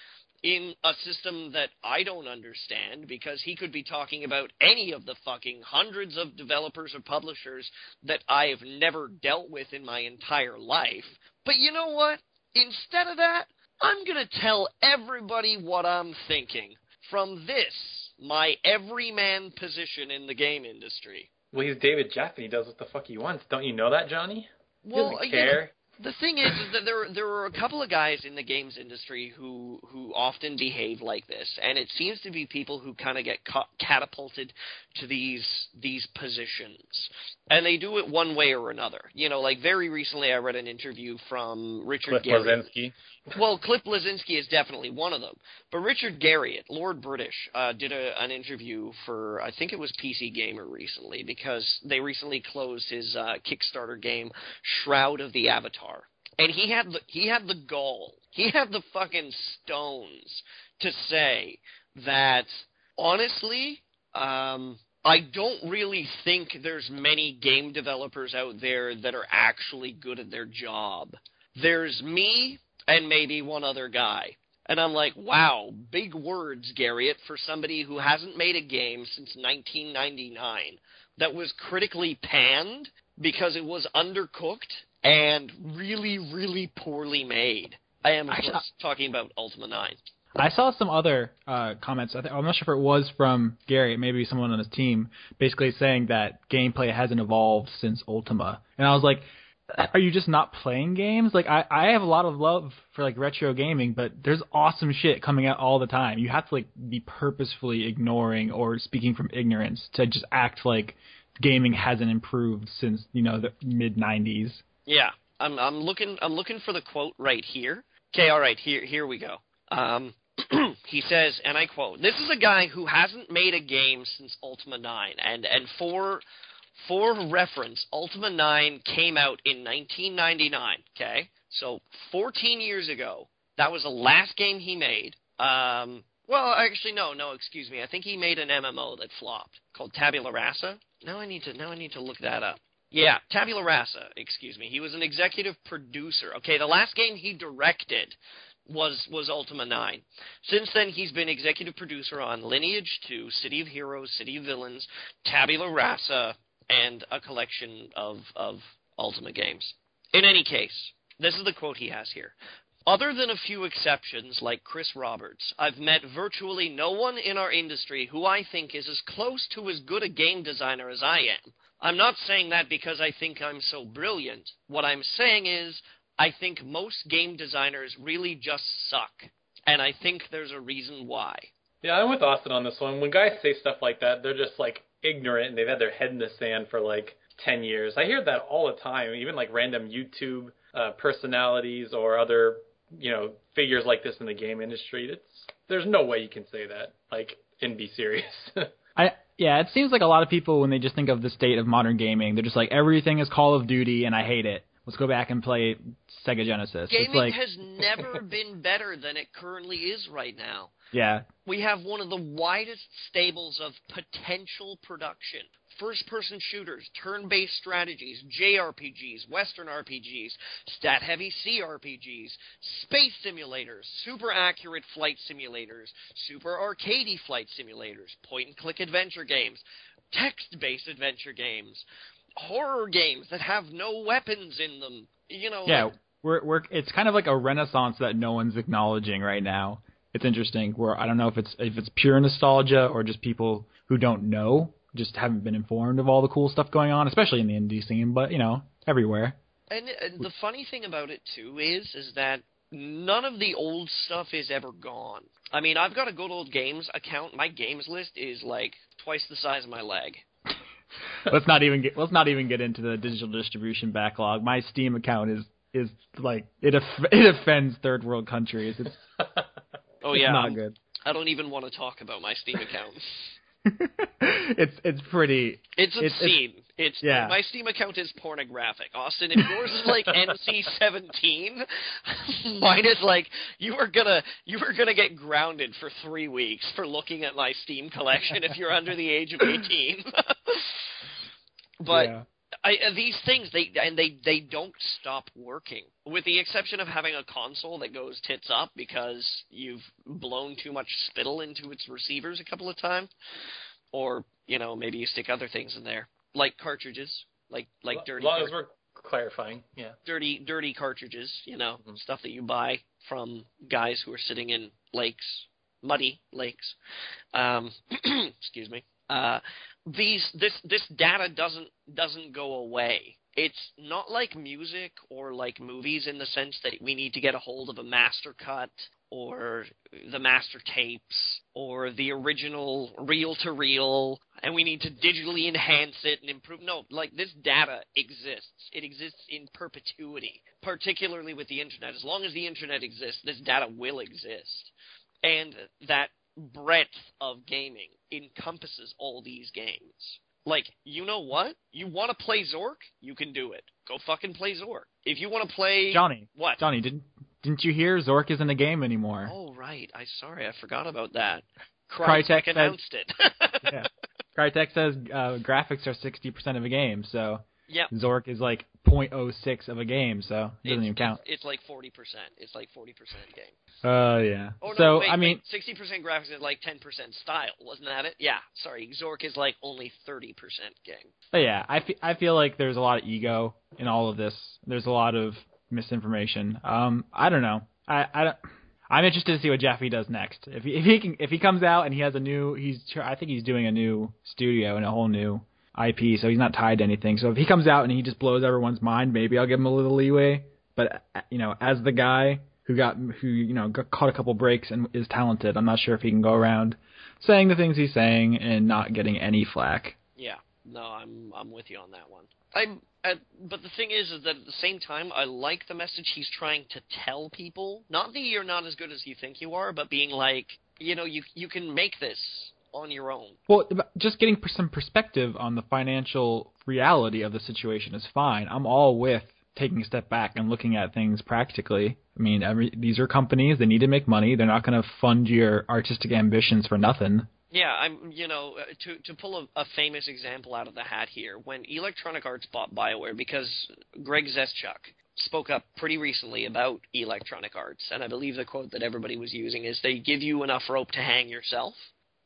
in a system that I don't understand, because he could be talking about any of the fucking hundreds of developers or publishers that I've never dealt with in my entire life. But you know what? Instead of that, I'm going to tell everybody what I'm thinking from this, my everyman position in the game industry. Well, he's David Jaffe. He does what the fuck he wants. Don't you know that, Johnny? He doesn't care. You know, the thing is that there are a couple of guys in the games industry who often behave like this, and it seems to be people who kind of get catapulted to these positions, and they do it one way or another. You know, like very recently I read an interview from Richard Garriott. Well, Cliff Bleszinski is definitely one of them, but Richard Garriott, Lord British, did an interview for, I think it was PC Gamer recently, because they recently closed his Kickstarter game, Shroud of the Avatar. And he had the gall, he had the fucking stones to say that, honestly, I don't really think there's many game developers out there that are actually good at their job. There's me and maybe one other guy. And I'm like, wow, big words, Garriott, for somebody who hasn't made a game since 1999 that was critically panned because it was undercooked and really, really poorly made. I am talking about Ultima 9. I saw some other comments. I'm not sure if it was from Garriott, maybe someone on his team, basically saying that gameplay hasn't evolved since Ultima. And I was like, are you just not playing games? Like, I have a lot of love for, like, retro gaming, but there's awesome shit coming out all the time. You have to, like, be purposefully ignoring or speaking from ignorance to just act like gaming hasn't improved since, you know, the mid-90s. Yeah. I'm looking for the quote right here. Okay, all right, here we go. He says, and I quote, "This is a guy who hasn't made a game since Ultima 9, and for reference, Ultima 9 came out in 1999, okay? So 14 years ago, that was the last game he made. Well, actually, no, excuse me. I think he made an MMO that flopped called Tabula Rasa. Now I need to look that up. Yeah, Tabula Rasa, excuse me. He was an executive producer. Okay, the last game he directed was Ultima 9. Since then, he's been executive producer on Lineage 2, City of Heroes, City of Villains, Tabula Rasa, and a collection of Ultima games. In any case, this is the quote he has here. Other than a few exceptions like Chris Roberts, I've met virtually no one in our industry who I think is as close to as good a game designer as I am. I'm not saying that because I think I'm so brilliant. What I'm saying is, I think most game designers really just suck. And I think there's a reason why. Yeah, I'm with Austin on this one. When guys say stuff like that, they're just, like, ignorant and they've had their head in the sand for, like, 10 years. I hear that all the time, even, like, random YouTube personalities or other, figures like this in the game industry. There's no way you can say that, like, and be serious. Yeah, it seems like a lot of people, when they just think of the state of modern gaming, they're just like, everything is Call of Duty and I hate it. Let's go back and play Sega Genesis. Gaming has never been better than it currently is right now. Yeah. We have one of the widest stables of potential production. First-person shooters, turn-based strategies, JRPGs, Western RPGs, stat-heavy CRPGs, space simulators, super-accurate flight simulators, super arcadey flight simulators, point-and-click adventure games, text-based adventure games, horror games that have no weapons in them. Yeah, it's kind of like a renaissance that no one's acknowledging right now. It's interesting. Where I don't know if it's pure nostalgia or just people who don't know, just haven't been informed of all the cool stuff going on, especially in the indie scene, but everywhere. And the funny thing about it too is that none of the old stuff is ever gone. I mean, I've got a Good Old Games account. My games list is like twice the size of my leg. Let's not even get into the digital distribution backlog. My Steam account is like it offends third world countries. It's not good. I don't even want to talk about my Steam account. It's pretty. It's obscene. My Steam account is pornographic. Austin, if yours is like NC-17, mine is like you are gonna get grounded for 3 weeks for looking at my Steam collection if you're under the age of 18. But yeah. These things they don't stop working, with the exception of having a console that goes tits up because you've blown too much spittle into its receivers a couple of times, or maybe you stick other things in there like cartridges, like dirty. As long as we're clarifying, yeah, dirty cartridges, stuff that you buy from guys who are sitting in lakes, muddy lakes. Excuse me. This data doesn't go away. It's not like music or like movies in the sense that we need to get a hold of a master cut or the master tapes or the original reel-to-reel, and we need to digitally enhance it and improve. No, like this data exists. It exists in perpetuity, particularly with the internet. As long as the internet exists, this data will exist. And that breadth of gaming encompasses all these games. Like, you know what? You want to play Zork? You can do it. Go fucking play Zork. If you want to play... Johnny. What? Johnny, didn't you hear Zork isn't a game anymore? Oh, right. I forgot about that. Crytek announced it. Yeah. Crytek says graphics are 60% of a game, so yep. Zork is like 0.06 of a game, so it doesn't even count. It's like 40%. It's like 40% game. Yeah. Oh, no, so, wait, I mean... 60% graphics is like 10% style, wasn't that it? Yeah, sorry. Zork is like only 30% game. But yeah, I feel like there's a lot of ego in all of this. There's a lot of misinformation. I don't know. I'm interested to see what Jeffy does next. If he comes out and he has I think he's doing a new studio and a whole new IP, so he's not tied to anything. So if he comes out and he just blows everyone's mind, maybe I'll give him a little leeway. But as the guy who got caught a couple breaks and is talented, I'm not sure if he can go around saying the things he's saying and not getting any flack. Yeah, no, I'm with you on that one. But the thing is that at the same time, I like the message he's trying to tell people. Not that you're not as good as you think you are, but being like, you can make this on your own. Well, just getting some perspective on the financial reality of the situation is fine. I'm all with taking a step back and looking at things practically. I mean, these are companies. They need to make money. They're not going to fund your artistic ambitions for nothing. Yeah, to pull a famous example out of the hat here, when Electronic Arts bought BioWare, because Greg Zeschuk, spoke up pretty recently about Electronic Arts, and I believe the quote that everybody was using is, they give you enough rope to hang yourself.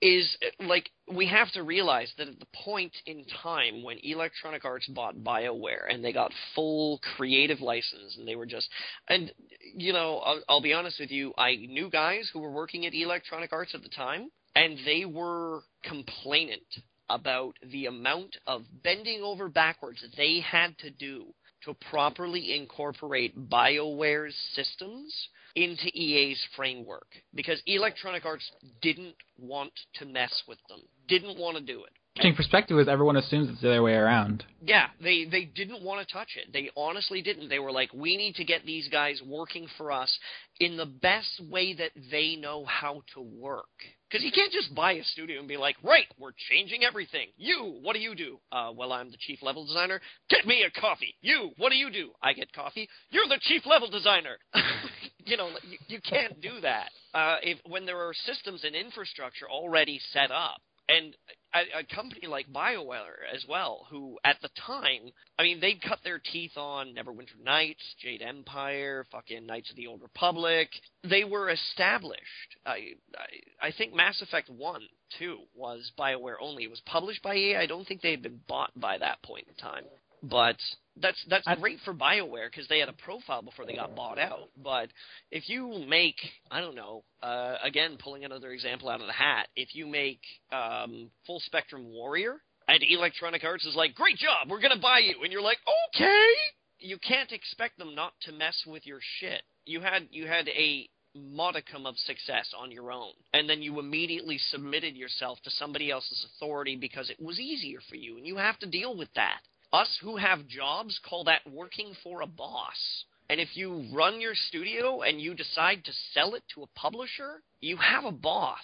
Is, like, we have to realize that at the point in time when Electronic Arts bought BioWare and they got full creative license, and they were just, and, you know, I'll be honest with you, I knew guys who were working at Electronic Arts at the time, and they were complainant about the amount of bending over backwards that they had to do to properly incorporate BioWare's systems into EA's framework, because Electronic Arts didn't want to mess with them, didn't want to do it. Interesting perspective is everyone assumes it's the other way around. Yeah, they didn't want to touch it. They honestly didn't. They were like, we need to get these guys working for us in the best way that they know how to work. Because you can't just buy a studio and be like, right, we're changing everything. You, what do you do? Well, I'm the chief level designer. Get me a coffee. You, what do you do? I get coffee. You're the chief level designer. You know, you can't do that. When there are systems and infrastructure already set up, and a company like BioWare as well, who at the time, I mean, they'd cut their teeth on Neverwinter Nights, Jade Empire, fucking Knights of the Old Republic. They were established. I think Mass Effect 1, too, was BioWare only. It was published by EA. I don't think they had been bought by that point in time. But that's great for BioWare because they had a profile before they got bought out. But if you make, I don't know, again, pulling another example out of the hat, if you make Full Spectrum Warrior, and Electronic Arts is like, great job, we're going to buy you, and you're like, okay, you can't expect them not to mess with your shit. You had a modicum of success on your own, and then you immediately submitted yourself to somebody else's authority because it was easier for you, and you have to deal with that. Us who have jobs call that working for a boss. And if you run your studio and you decide to sell it to a publisher, you have a boss.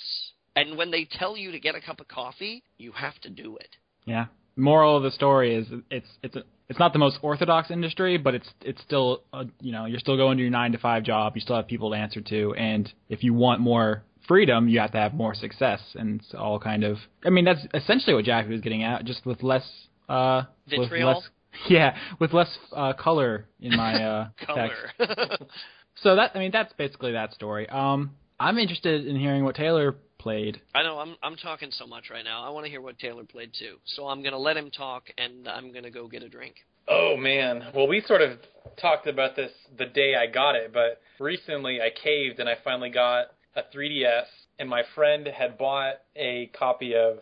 And when they tell you to get a cup of coffee, you have to do it. Yeah. Moral of the story is it's not the most orthodox industry, but it's still you're still going to your 9-to-5 job. You still have people to answer to, and if you want more freedom, you have to have more success. And it's all kind of, I mean, that's essentially what Jackie was getting at, just with less vitriol. With less color in my color. text. So that's basically that story. I'm interested in hearing what Taylor played. I know I'm talking so much right now. I want to hear what Taylor played too. So I'm going to let him talk, and I'm going to go get a drink. Oh, man. Well, we sort of talked about this the day I got it, but recently I caved and I finally got a 3DS, and my friend had bought a copy of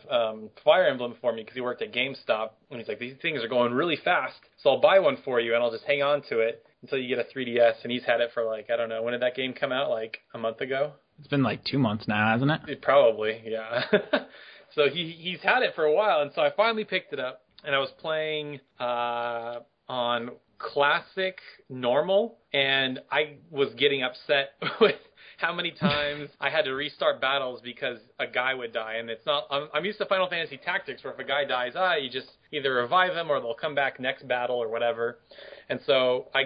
Fire Emblem for me because he worked at GameStop, and he's like, these things are going really fast, so I'll buy one for you, and I'll just hang on to it until you get a 3DS, and he's had it for, like, I don't know, when did that game come out, like a month ago? It's been like 2 months now, hasn't it? Probably, yeah. So he's had it for a while, and so I finally picked it up, and I was playing on Classic Normal, and I was getting upset with how many times I had to restart battles because a guy would die. And it's not, I'm used to Final Fantasy Tactics where if a guy dies, you just either revive them or they'll come back next battle or whatever. And so I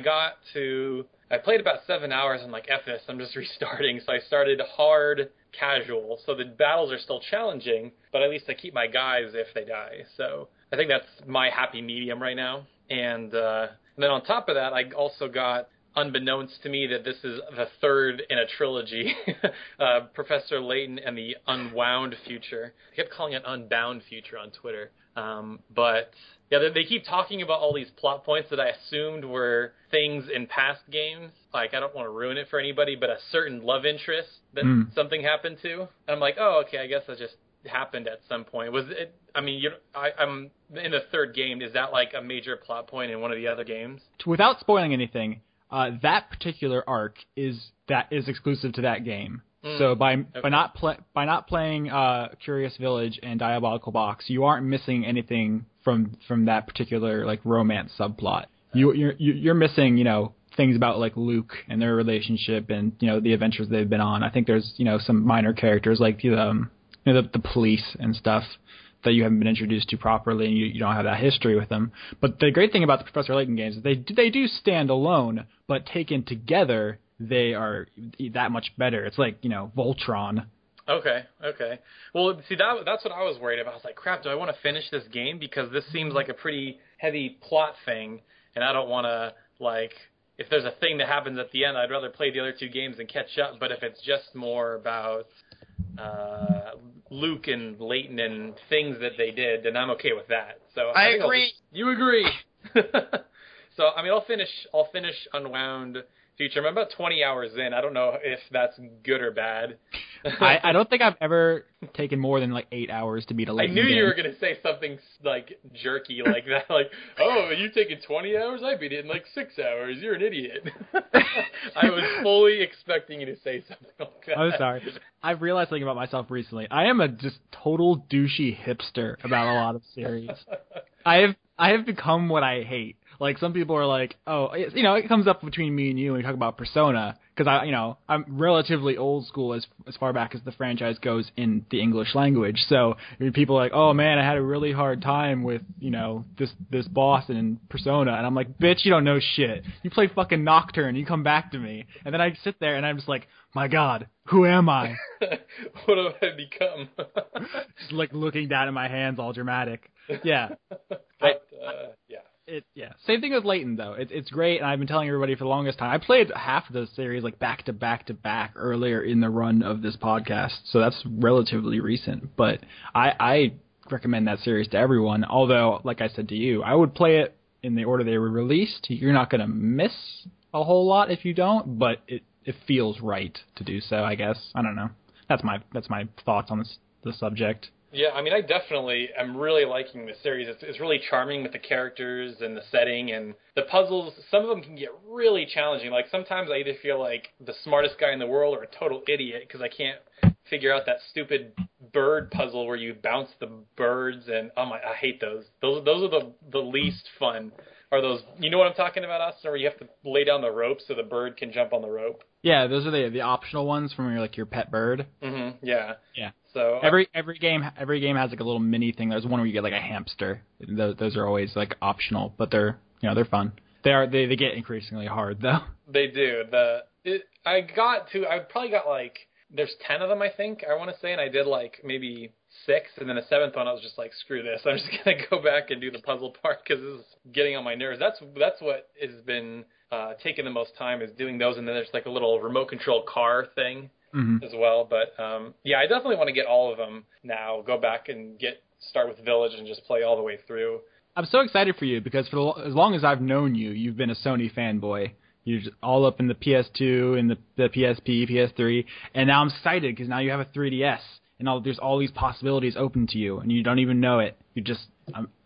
played about 7 hours and I'm like, F this, I'm just restarting. So I started hard casual. So the battles are still challenging, but at least I keep my guys if they die. So I think that's my happy medium right now. And then on top of that, I also got, unbeknownst to me, that this is the third in a trilogy, Professor Layton and the Unwound Future. I kept calling it Unbound Future on Twitter. But yeah, they keep talking about all these plot points that I assumed were things in past games. Like, I don't want to ruin it for anybody, but a certain love interest that something happened to. And I'm like, oh, okay, I guess that just happened at some point. Was it? I mean, I'm in the third game. Is that like a major plot point in one of the other games? Without spoiling anything, that particular arc is exclusive to that game. So by not playing Curious Village and Diabolical Box, you aren't missing anything from that particular like romance subplot. You're missing things about like Luke and their relationship and the adventures they've been on. I think there's some minor characters like the police and stuff that you haven't been introduced to properly, and you don't have that history with them. But the great thing about the Professor Layton games is they do stand alone, but taken together, they are that much better. It's like, Voltron. Okay. Well, see, that's what I was worried about. I was like, crap, do I want to finish this game? Because this seems like a pretty heavy plot thing, and I don't want to, like, if there's a thing that happens at the end, I'd rather play the other two games and catch up. But if it's just more about Luke and Leighton and things that they did, then I'm okay with that. So I agree. You agree. So I mean, I'll finish Unwound Future. I'm about 20 hours in. I don't know if that's good or bad. I don't think I've ever taken more than like 8 hours to beat a Leighton I knew game. you were going to say something like jerky like that. Like, oh, you've taken 20 hours? I beat it in like 6 hours. You're an idiot. I was fully expecting you to say something like that. I'm sorry. I've realized something about myself recently. I am a just total douchey hipster about a lot of series. I have become what I hate. Like, some people are like, oh, you know, it comes up between me and you when we talk about Persona, because I'm relatively old school as far back as the franchise goes in the English language. So people are like, oh man, I had a really hard time with, you know, this boss in Persona, and I'm like, bitch, you don't know shit. You play fucking Nocturne, you come back to me, and then I sit there and I'm just like, my God, who am I? What have I become? Just like looking down at my hands, all dramatic. Yeah. Yeah. Same thing with Leighton, though. It's great, and I've been telling everybody for the longest time. I played half of the series like back to back to back earlier in the run of this podcast, so that's relatively recent. But I recommend that series to everyone. Although, like I said to you, I would play it in the order they were released. You're not going to miss a whole lot if you don't, but it feels right to do so, I guess. I don't know. That's my thoughts on the subject. Yeah, I mean, I definitely am really liking the series. It's really charming with the characters and the setting and the puzzles. Some of them can get really challenging. Like, sometimes I either feel like the smartest guy in the world or a total idiot because I can't figure out that stupid bird puzzle where you bounce the birds, and I hate those. Those are the least fun. Are those, you know what I'm talking about, Austin, where you have to lay down the rope so the bird can jump on the rope? Yeah, those are the optional ones from your pet bird. Mm-hmm. Yeah. Yeah. So every game has like a little mini thing. There's one where you get like a hamster. Those are always like optional, but they're fun. They get increasingly hard though. They do. I probably got like, there's 10 of them, I think, I want to say, and I did like maybe 6, and then the 7th one I was just like, screw this, I'm just gonna go back and do the puzzle part because this is getting on my nerves. That's what has been taking the most time, is doing those, and then there's like a little remote control car thing as well. But yeah, I definitely want to get all of them now. Go back and start with Village and just play all the way through. I'm so excited for you because for as long as I've known you, you've been a Sony fanboy. You're just all up in the PS2 and the PSP, PS3, and now I'm excited because now you have a 3DS, and there's all these possibilities open to you, and you don't even know it.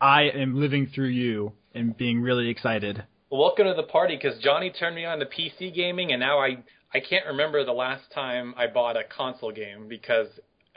I am living through you and being really excited. Well, welcome to the party, because Johnny turned me on to PC gaming, and now I can't remember the last time I bought a console game because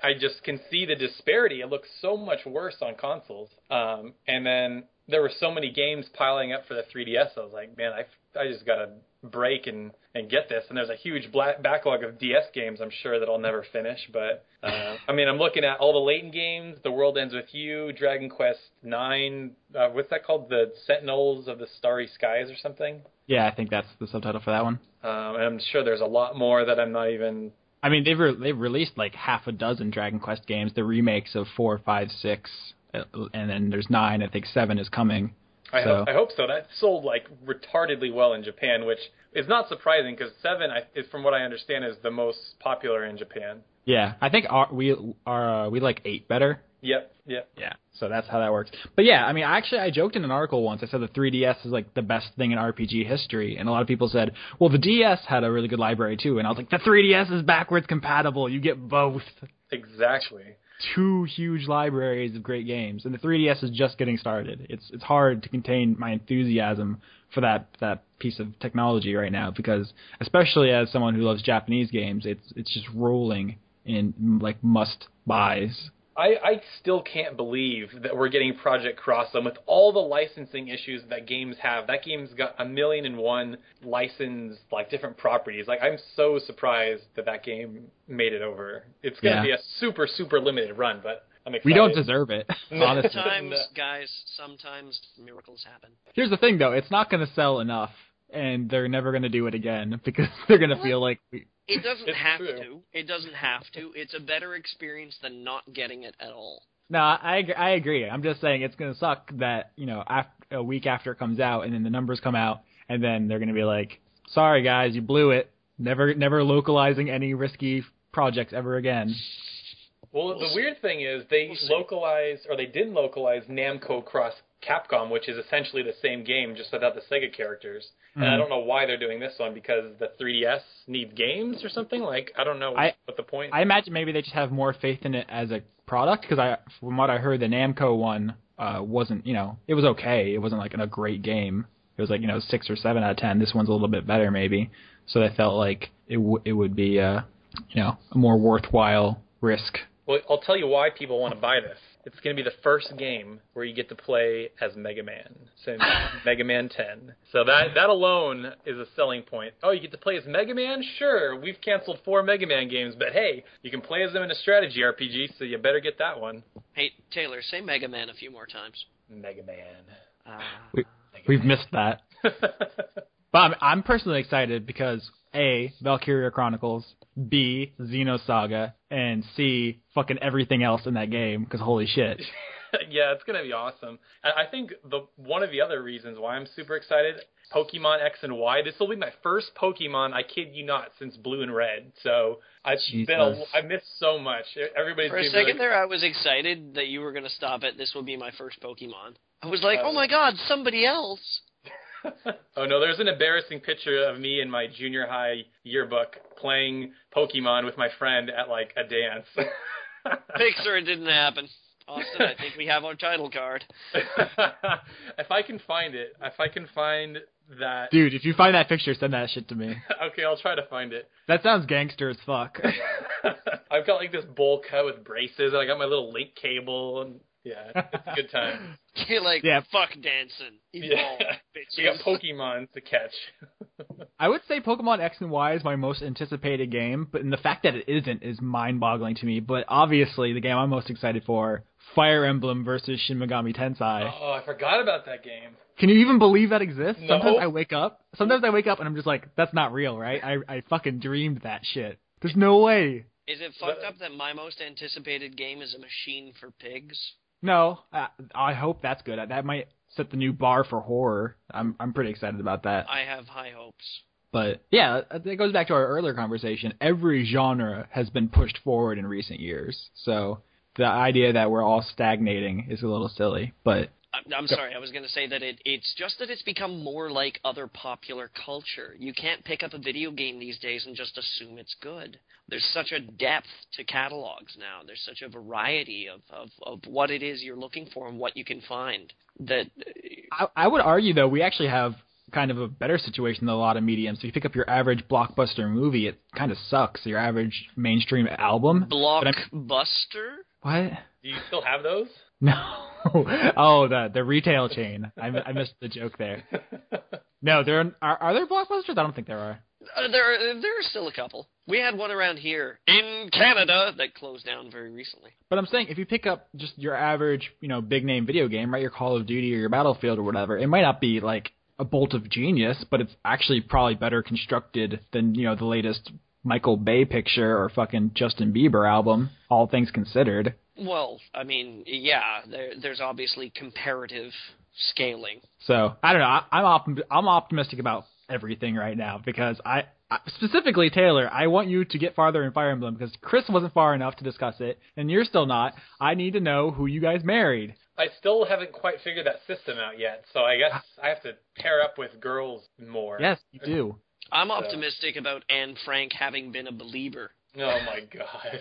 I just can see the disparity. It looks so much worse on consoles. And then there were so many games piling up for the 3DS. I was like, man, I just got to break and get this. And there's a huge backlog of DS games, I'm sure, that I'll never finish. But, I mean, I'm looking at all the Leighton games, The World Ends With You, Dragon Quest IX, what's that called? The Sentinels of the Starry Skies or something? Yeah, I think that's the subtitle for that one. And I'm sure there's a lot more that I'm not even... I mean, they've released like half a dozen Dragon Quest games, the remakes of 4, 5, 6, and then there's 9. I think 7 is coming. I hope so. That sold like retardedly well in Japan, which is not surprising because 7, from what I understand, is the most popular in Japan. Yeah, I think we like 8 better. Yep. Yeah, so that's how that works. But yeah, I mean, I joked in an article once. I said the 3DS is like the best thing in RPG history, and a lot of people said, well, the DS had a really good library too, and I was like, the 3DS is backwards compatible. You get both. Exactly. 2 huge libraries of great games, and the 3DS is just getting started. It's hard to contain my enthusiasm for that piece of technology right now, because especially as someone who loves Japanese games, it's just rolling in like must buys. I still can't believe that we're getting Project Crossum with all the licensing issues that games have. That game's got 1,000,001 licensed, like, different properties. Like, I'm so surprised that game made it over. It's going to be a super, super limited run, but I'm excited. We don't deserve it, honestly. Sometimes miracles happen. Here's the thing, though. It's not going to sell enough, and they're never going to do it again because they're going to feel like... It doesn't have to. It doesn't have to. It's a better experience than not getting it at all. No, I agree. I'm just saying it's going to suck that, a week after it comes out and then the numbers come out and then they're going to be like, sorry guys, you blew it. Never localizing any risky projects ever again. Well, the weird thing is they did localize Namco Cross Capcom, which is essentially the same game, just without the Sega characters. And I don't know why they're doing this one, because the 3DS needs games or something? Like, I don't know what the point is. I imagine maybe they just have more faith in it as a product, because from what I heard, the Namco one wasn't, it was okay. It wasn't like a great game. It was like, 6 or 7 out of 10. This one's a little bit better, maybe. So they felt like it would be, a more worthwhile risk. Well, I'll tell you why people want to buy this. It's going to be the first game where you get to play as Mega Man since Mega Man 10. So that alone is a selling point. Oh, you get to play as Mega Man? Sure, we've canceled 4 Mega Man games, but hey, you can play as them in a strategy RPG, so you better get that one. Hey, Taylor, say Mega Man a few more times. Mega Man. We've missed that. But I'm personally excited because A, Valkyria Chronicles, B, Xenosaga, and C, fucking everything else in that game, because holy shit. Yeah, it's going to be awesome. I think one of the other reasons why I'm super excited, Pokemon X and Y, this will be my first Pokemon, I kid you not, since Blue and Red. So I missed so much. Everybody's For a second there, I was excited that you were going to stop at this will be my first Pokemon. I was like, oh my god, somebody else. Oh, no, there's an embarrassing picture of me in my junior high yearbook playing Pokemon with my friend at, like, a dance. Pixar, it didn't happen. Austin, I think we have our title card. If I can find that... Dude, if you find that picture, send that shit to me. Okay, I'll try to find it. That sounds gangster as fuck. I've got, like, this bowl cut with braces, and I got my little link cable, and... Yeah, it's a good time. You're like, fuck dancing. Evolve, bitches. We got Pokemon to catch. I would say Pokemon X and Y is my most anticipated game, but the fact that it isn't is mind-boggling to me. But obviously, the game I'm most excited for, Fire Emblem versus Shin Megami Tensei. Oh, I forgot about that game. Can you even believe that exists? No. Sometimes I wake up and I'm just like, that's not real, right? I fucking dreamed that shit. There's no way. Is it fucked up that my most anticipated game is a machine for pigs? No, I hope that's good. That might set the new bar for horror. I'm pretty excited about that. I have high hopes. But yeah, it goes back to our earlier conversation. Every genre has been pushed forward in recent years. So the idea that we're all stagnating is a little silly. But I'm sorry, I was going to say that it's just that it's become more like other popular culture. You can't pick up a video game these days and just assume it's good. There's such a depth to catalogs now. There's such a variety of what it is you're looking for and what you can find. That I would argue, though, we actually have kind of a better situation than a lot of mediums. If you pick up your average blockbuster movie, it kind of sucks. Your average mainstream album. Blockbuster? What? Do you still have those? No. Oh, the retail chain. I missed the joke there. No, are there blockbusters? I don't think there are. There are still a couple. We had one around here in Canada that closed down very recently. But I'm saying, if you pick up just your average, big name video game, right, your Call of Duty or your Battlefield or whatever, it might not be like a bolt of genius, but it's actually probably better constructed than, the latest Michael Bay picture or fucking Justin Bieber album, all things considered. Well, I mean, yeah, there's obviously comparative scaling. So, I don't know. I'm optimistic about everything right now because I specifically, Taylor, I want you to get farther in Fire Emblem because Chris wasn't far enough to discuss it, and you're still not. I need to know who you guys married. I still haven't quite figured that system out yet, so I guess I have to pair up with girls more. Yes, you do. I'm optimistic about Anne Frank having been a believer. Oh, my God.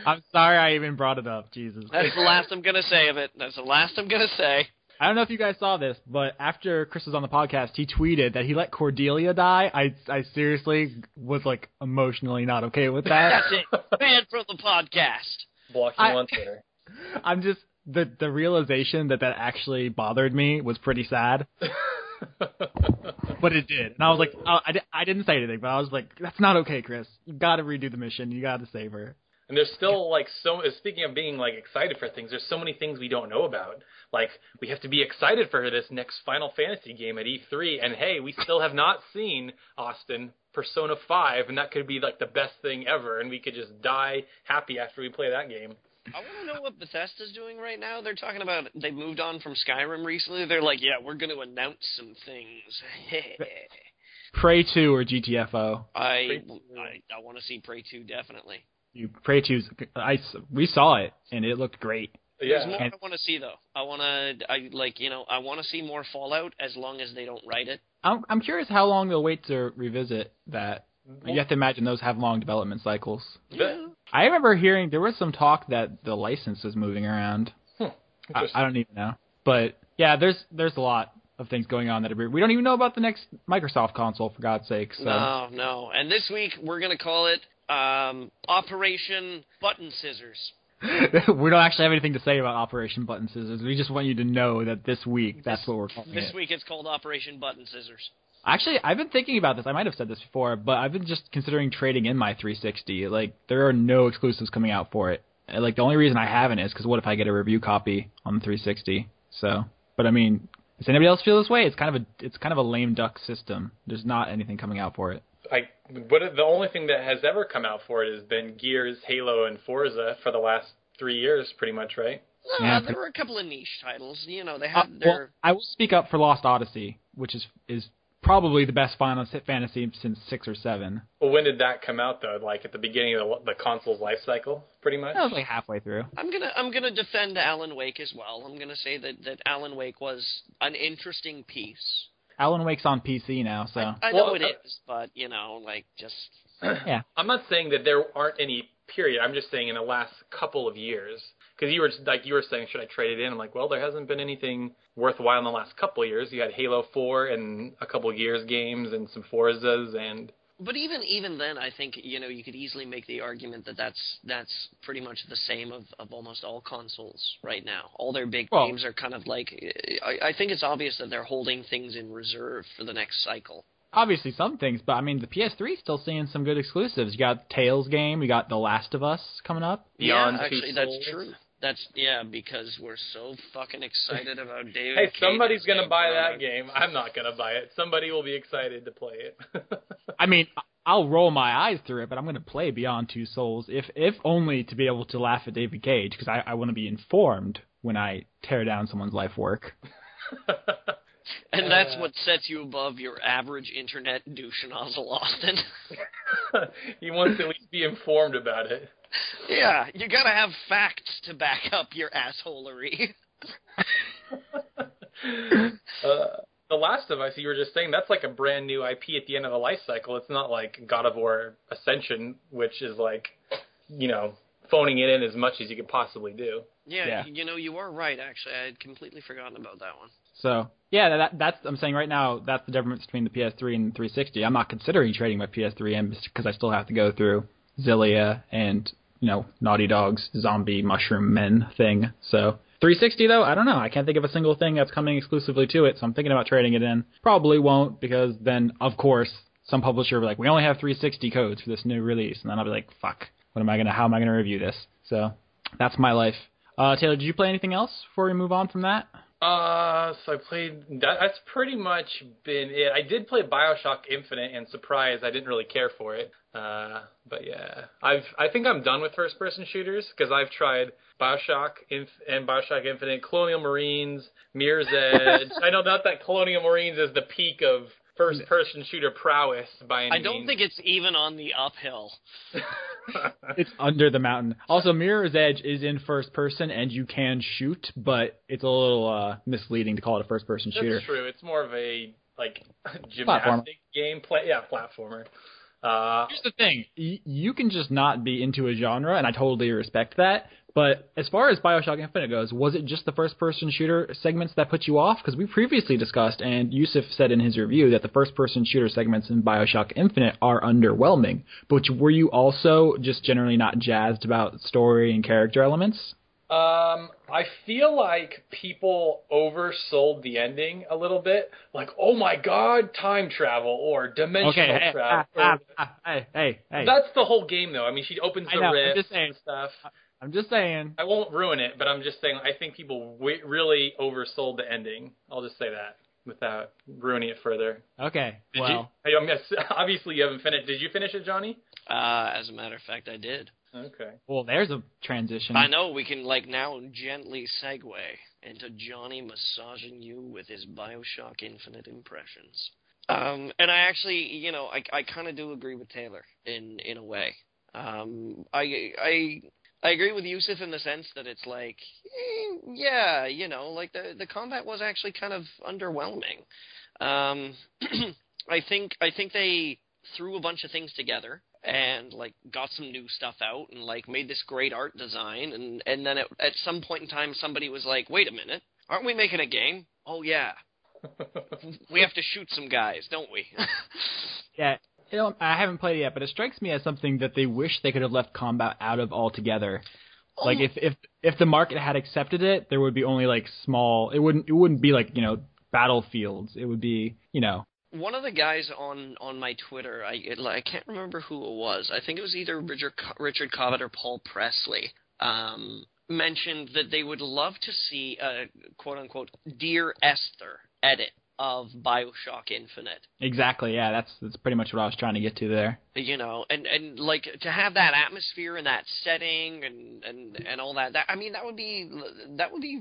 I'm sorry I even brought it up, Jesus. That's the last I'm going to say of it. That's the last I'm going to say. I don't know if you guys saw this, but after Chris was on the podcast, he tweeted that he let Cordelia die. I seriously was, like, emotionally not okay with that. That's it. Banned from the podcast. Blocking you on Twitter. I'm just, the realization that actually bothered me was pretty sad. But it did. And I was like, I didn't say anything, but I was like, that's not okay, Chris. You gotta redo the mission. You gotta save her. And there's still, like, speaking of being, like, excited for things, there's so many things we don't know about. Like, we have to be excited for this next Final Fantasy game at E3, and hey, we still have not seen, Austin, Persona 5, and that could be, like, the best thing ever, and we could just die happy after we play that game. I want to know what Bethesda's doing right now. They're talking about they moved on from Skyrim recently. They're like, yeah, we're going to announce some things. Prey 2 or GTFO? I want to see Prey 2 definitely. Prey 2, we saw it and it looked great. Yeah. There's more I want to see though. I want to see more Fallout as long as they don't write it. I'm curious how long they'll wait to revisit that. You have to imagine those have long development cycles. Yeah. I remember hearing there was some talk that the license is moving around. I don't even know. But yeah, there's a lot of things going on that we don't even know about the next Microsoft console, for God's sake. So. No. And this week we're going to call it Operation Button Scissors. We don't actually have anything to say about Operation Button Scissors. We just want you to know that this week, that's what we're calling it. This week it's called Operation Button Scissors. Actually, I've been thinking about this. I might have said this before, but I've been just considering trading in my 360. Like, there are no exclusives coming out for it. Like, the only reason I haven't is because what if I get a review copy on the 360? So, but I mean, does anybody else feel this way? It's kind of a lame duck system. There's not anything coming out for it. The only thing that has ever come out for it has been Gears, Halo, and Forza for the last 3 years, pretty much, right? No, yeah, there were a couple of niche titles. You know, they had their... Well, I will speak up for Lost Odyssey, which is probably the best Final Fantasy since 6 or 7. Well, when did that come out, though? Like, at the beginning of the console's life cycle, pretty much? That was like halfway through. I'm gonna defend Alan Wake as well. I'm gonna say that Alan Wake was an interesting piece. Alan Wake's on PC now, so... I know it is, but, you know, like, just... Yeah. I'm not saying that there aren't any, period. I'm just saying in the last couple of years. Because you were saying, should I trade it in? I'm like, well, there hasn't been anything worthwhile in the last couple of years. You had Halo 4 and a couple of Gears games and some Forzas and... But even then, I think, you know, you could easily make the argument that that's pretty much the same of almost all consoles right now. All their big games are kind of like... I think it's obvious that they're holding things in reserve for the next cycle. Obviously some things, but I mean, the PS3 is still seeing some good exclusives. You got Tales game, you got The Last of Us coming up. Beyond actually, that's true. Because we're so fucking excited about David. Hey, somebody's going to buy that game. I'm not going to buy it. Somebody will be excited to play it. I mean, I'll roll my eyes through it, but I'm going to play Beyond Two Souls, if only to be able to laugh at David Cage, because I want to be informed when I tear down someone's life work. And that's what sets you above your average internet douche nozzle, Austin. He wants to at least be informed about it. Yeah, you gotta have facts to back up your assholery. The Last of Us, you were just saying, that's like a brand new IP at the end of the life cycle. It's not like God of War Ascension, which is like, you know, phoning it in as much as you could possibly do. Yeah. You know, you are right, actually. I had completely forgotten about that one. So, yeah, that's I'm saying right now, that's the difference between the PS3 and the 360. I'm not considering trading my PS3 in because I still have to go through Xillia and, you know, Naughty Dog's zombie mushroom men thing. So 360, though, I don't know. I can't think of a single thing that's coming exclusively to it, so I'm thinking about trading it in. Probably won't, because then, of course, some publisher will be like, we only have 360 codes for this new release. And then I'll be like, fuck, how am I going to review this? So that's my life. Taylor, did you play anything else before we move on from that? So I played, that's pretty much been it. I did play BioShock Infinite, and surprise, I didn't really care for it. But yeah, I think I'm done with first-person shooters, because I've tried BioShock and BioShock Infinite, Colonial Marines, Mirror's Edge. I know not that Colonial Marines is the peak of first-person shooter prowess by any means. I don't think it's even on the uphill. It's under the mountain. Also, Mirror's Edge is in first person, and you can shoot, but it's a little misleading to call it a first-person shooter. That's true. It's more of a gymnastic gameplay. Yeah, platformer. Here's the thing. You can just not be into a genre, and I totally respect that. But as far as BioShock Infinite goes, was it just the first-person shooter segments that put you off? Because we previously discussed, and Yusuf said in his review, that the first-person shooter segments in BioShock Infinite are underwhelming. But were you also just generally not jazzed about story and character elements? I feel like people oversold the ending a little bit. Like, oh my god, time travel or dimensional travel. Hey. That's the whole game, though. I mean, she opens the rift and stuff. I'm just saying. I won't ruin it, but I'm just saying I think people really oversold the ending. I'll just say that. without ruining it further. Okay. Obviously you haven't finished. Did you finish it, Johnny? As a matter of fact, I did. Okay. Well, there's a transition. I know, we can, now gently segue into Johnny massaging you with his BioShock Infinite impressions. And I actually, I kind of do agree with Taylor in a way. I agree with Yusuf in the sense that it's the combat was actually kind of underwhelming. I think they threw a bunch of things together and got some new stuff out and made this great art design and then at some point in time somebody was like, wait a minute, aren't we making a game? Oh yeah. We have to shoot some guys, don't we? Yeah, I haven't played it yet, but it strikes me as something that they wish they could have left combat out of altogether. If the market had accepted it, there would be only small. It wouldn't be battlefields. It would be One of the guys on my Twitter, I can't remember who it was. I think it was either Richard Cobbett or Paul Presley. Mentioned that they would love to see a quote-unquote Dear Esther edit of BioShock Infinite. Exactly, yeah, that's pretty much what I was trying to get to there. And to have that atmosphere and that setting and all that would be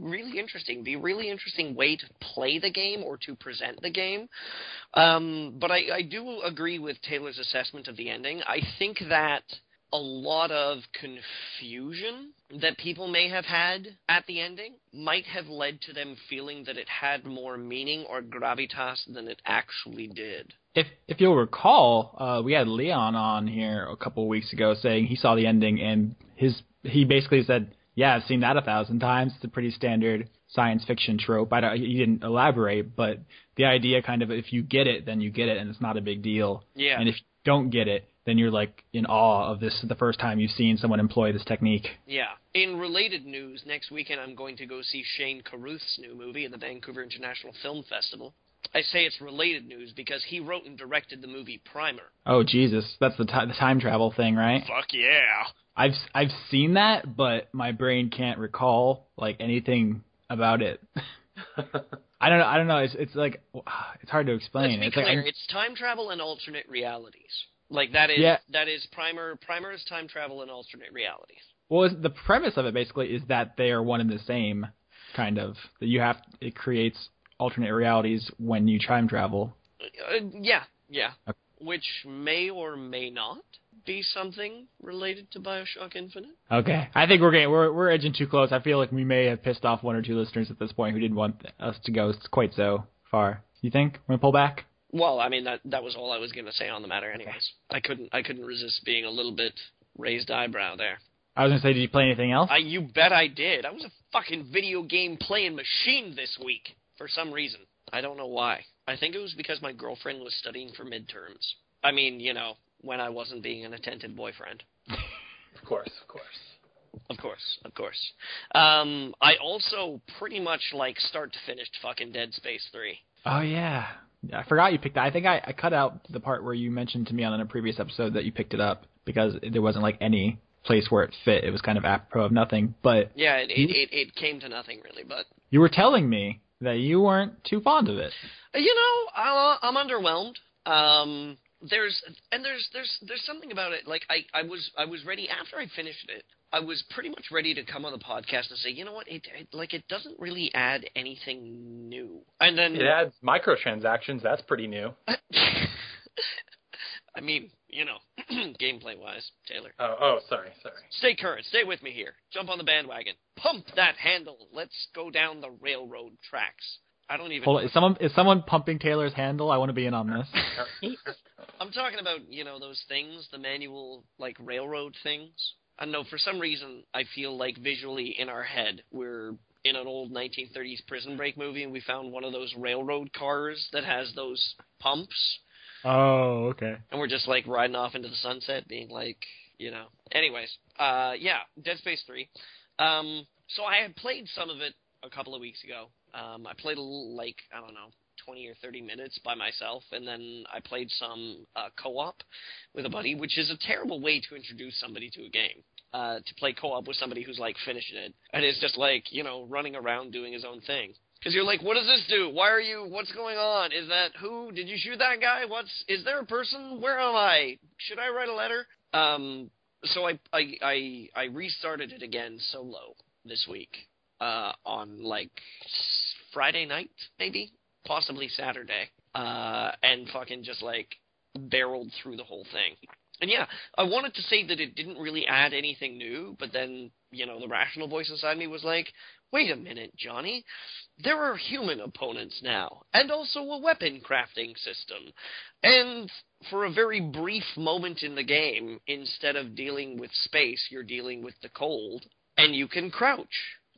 really interesting. Be a really interesting way to play the game or to present the game. But I do agree with Taylor's assessment of the ending. I think that a lot of confusion that people may have had at the ending might have led to them feeling that it had more meaning or gravitas than it actually did. If you'll recall, we had Leon on here a couple of weeks ago saying he saw the ending and he basically said, yeah, I've seen that 1,000 times. It's a pretty standard science fiction trope. He didn't elaborate, but the idea kind of, if you get it, then you get it, and it's not a big deal. Yeah. And if you don't get it, then you're in awe of this the first time you've seen someone employ this technique. Yeah. In related news, next weekend I'm going to go see Shane Carruth's new movie at the Vancouver International Film Festival. I say it's related news because he wrote and directed the movie Primer. Oh, Jesus. That's the time travel thing, right? Fuck yeah. I've seen that, but my brain can't recall, anything about it. I don't know. It's hard to explain. Let's be clear. It's time travel and alternate realities. That is Primer. Primer is time travel and alternate realities. Well, the premise of it basically is that they are one and the same, kind of. That it creates alternate realities when you time travel. Yeah. Okay. Which may or may not be something related to BioShock Infinite. Okay, I think we're edging too close. I feel like we may have pissed off one or two listeners at this point who didn't want us to go quite so far. You think we're gonna pull back? Well, that was all I was going to say on the matter anyways. I couldn't resist being a little bit raised eyebrow there. I was going to say, did you play anything else? You bet I did. I was a fucking video game playing machine this week for some reason. I don't know why. I think it was because my girlfriend was studying for midterms. When I wasn't being an attentive boyfriend. Of course. Of course. I also pretty much start to finish fucking Dead Space 3. Oh, yeah. I forgot you picked that. I think I cut out the part where you mentioned to me on a previous episode that you picked it up because there wasn't any place where it fit. It was kind of apropos of nothing. But yeah, it came to nothing really. But you were telling me that you weren't too fond of it. I'm underwhelmed. There's something about it. I was ready after I finished it. I was pretty much ready to come on the podcast and say, you know what, it doesn't really add anything new. And then it adds microtransactions. That's pretty new. Gameplay-wise, Taylor. Oh, sorry. Stay current. Stay with me here. Jump on the bandwagon. Pump that handle. Let's go down the railroad tracks. I don't even. Hold on. Is someone pumping Taylor's handle? I want to be in on this. I'm talking about those things, the manual railroad things. I don't know, for some reason, I feel visually in our head, we're in an old 1930s Prison Break movie, and we found one of those railroad cars that has those pumps. Oh, okay. And we're just, riding off into the sunset, being Anyways, Dead Space 3. So I had played some of it a couple of weeks ago. I played a little, 20 or 30 minutes by myself, and then I played some co-op with a buddy, which is a terrible way to introduce somebody to a game, to play co-op with somebody who's finishing it, and it's just running around doing his own thing. Because you're like, what does this do? What's going on? Is that who? Did you shoot that guy? Is there a person? Where am I? Should I write a letter? So I restarted it again solo this week, on like Friday night, maybe, possibly Saturday, and fucking just like barreled through the whole thing. And yeah, I wanted to say that it didn't really add anything new, but then, the rational voice inside me was like, wait a minute, Johnny. There are human opponents now, and also a weapon crafting system. And for a very brief moment in the game, instead of dealing with space, you're dealing with the cold, and you can crouch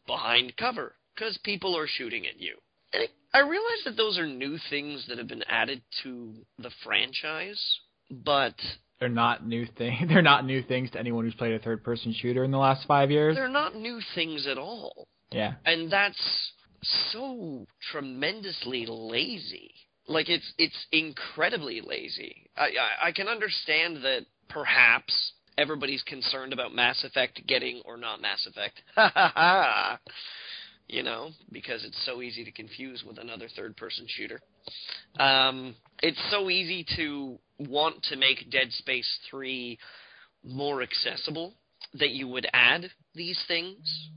behind cover, because people are shooting at you. And I realize that those are new things that have been added to the franchise, but... They're not new things. They're not new things to anyone who's played a third-person shooter in the last 5 years. They're not new things at all. Yeah. And that's so tremendously lazy. Like, it's incredibly lazy. I can understand that perhaps everybody's concerned about Mass Effect getting, or not Mass Effect, because it's so easy to confuse with another third-person shooter. It's so easy to want to make Dead Space 3 more accessible that you would add these things.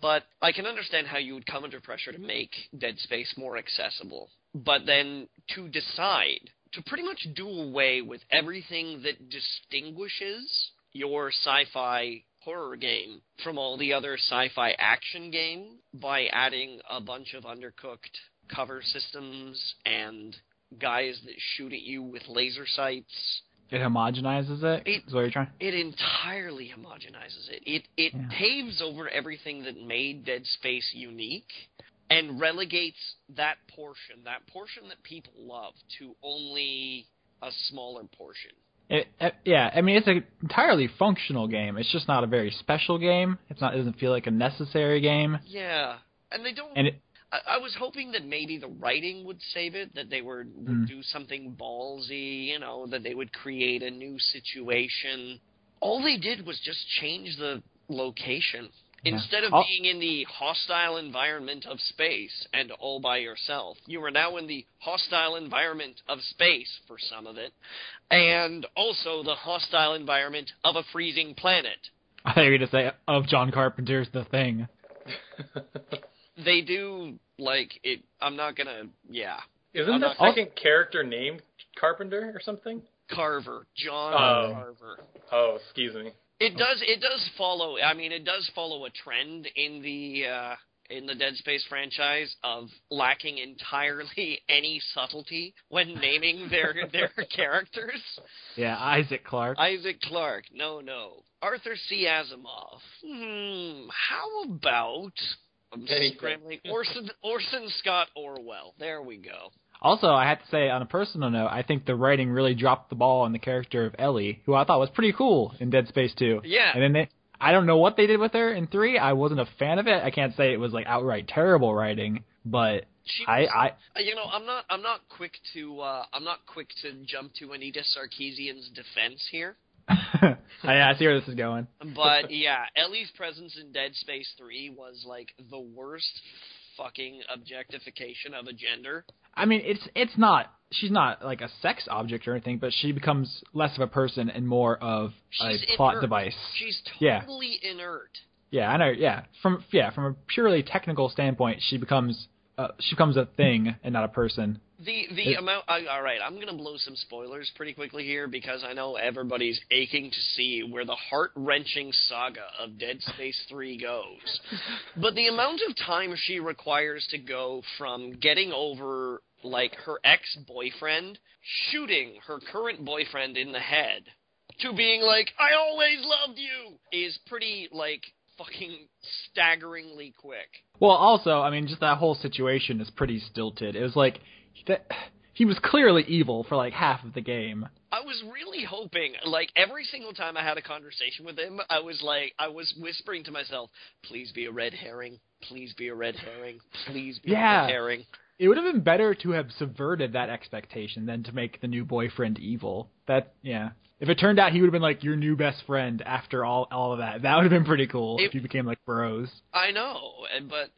But I can understand how you would come under pressure to make Dead Space more accessible. But then to decide to pretty much do away with everything that distinguishes your sci-fi horror game from all the other sci-fi action game by adding a bunch of undercooked cover systems and guys that shoot at you with laser sights. It homogenizes it? Is what you're trying? It entirely homogenizes it. It paves over everything that made Dead Space unique and relegates that portion that people love, to only a smaller portion. It's an entirely functional game. It's just not a very special game. It doesn't feel like a necessary game. Yeah, and they don't... I was hoping that maybe the writing would save it, that they would do something ballsy, that they would create a new situation. All they did was just change the location. Yeah. Instead of being in the hostile environment of space and all by yourself, you are now in the hostile environment of space for some of it, and also the hostile environment of a freezing planet. I thought you were going to say, of John Carpenter's The Thing. They do, like, it. I'm not gonna, yeah. Isn't the second character named Carpenter or something? Carver. John Carver. Oh, excuse me. It does follow, it does follow a trend in the Dead Space franchise of lacking entirely any subtlety when naming their characters. Yeah, Isaac Clarke. No. Arthur C. Asimov. How about... I'm scrambling. Orson Scott Orwell. There we go. Also, I have to say, on a personal note, I think the writing really dropped the ball on the character of Ellie, who I thought was pretty cool in Dead Space 2. Yeah. And then I don't know what they did with her in 3. I wasn't a fan of it. I can't say it was like outright terrible writing, but I'm not quick to jump to Anita Sarkeesian's defense here. I see where this is going. But yeah, Ellie's presence in Dead Space 3 was like the worst fucking objectification of a gender. I mean, it's not. She's not like a sex object or anything, but she becomes less of a person and more of a plot device. She's totally inert. Yeah, I know. Yeah, from a purely technical standpoint, she becomes a thing and not a person. The amount... all right, I'm going to blow some spoilers pretty quickly here because I know everybody's aching to see where the heart-wrenching saga of Dead Space 3 goes. But the amount of time she requires to go from getting over, like, her ex-boyfriend, shooting her current boyfriend in the head, to being like, I always loved you, is pretty, like... fucking staggeringly quick. Well, also, I mean, just that whole situation is pretty stilted. It was like, he was clearly evil for like half of the game. I was really hoping, like, every single time I had a conversation with him, I was whispering to myself, please be a red herring, please be a red herring, please be a red herring. It would have been better to have subverted that expectation than to make the new boyfriend evil. If it turned out he would have been like your new best friend after all of that, that would have been pretty cool if you became like bros. I know, but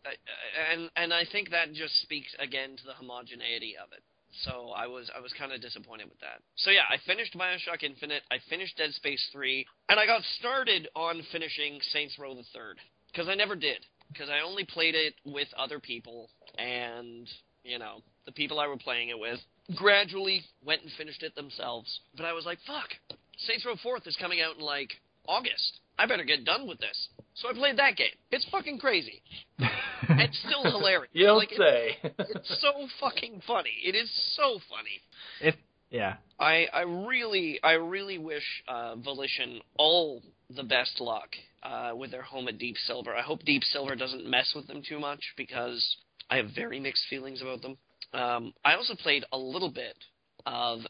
I think that just speaks again to the homogeneity of it. So I was kind of disappointed with that. So yeah, I finished BioShock Infinite, I finished Dead Space 3, and I got started on finishing Saints Row the Third. Because I never did. Because I only played it with other people, and, the people I were playing it with gradually went and finished it themselves. But I was like, fuck, Saints Row 4th is coming out in, August. I better get done with this. So I played that game. It's fucking crazy. It's still hilarious. You don't say. It's so fucking funny. It is so funny. Yeah. I really wish Volition all the best luck with their home at Deep Silver. I hope Deep Silver doesn't mess with them too much because I have very mixed feelings about them. I also played a little bit of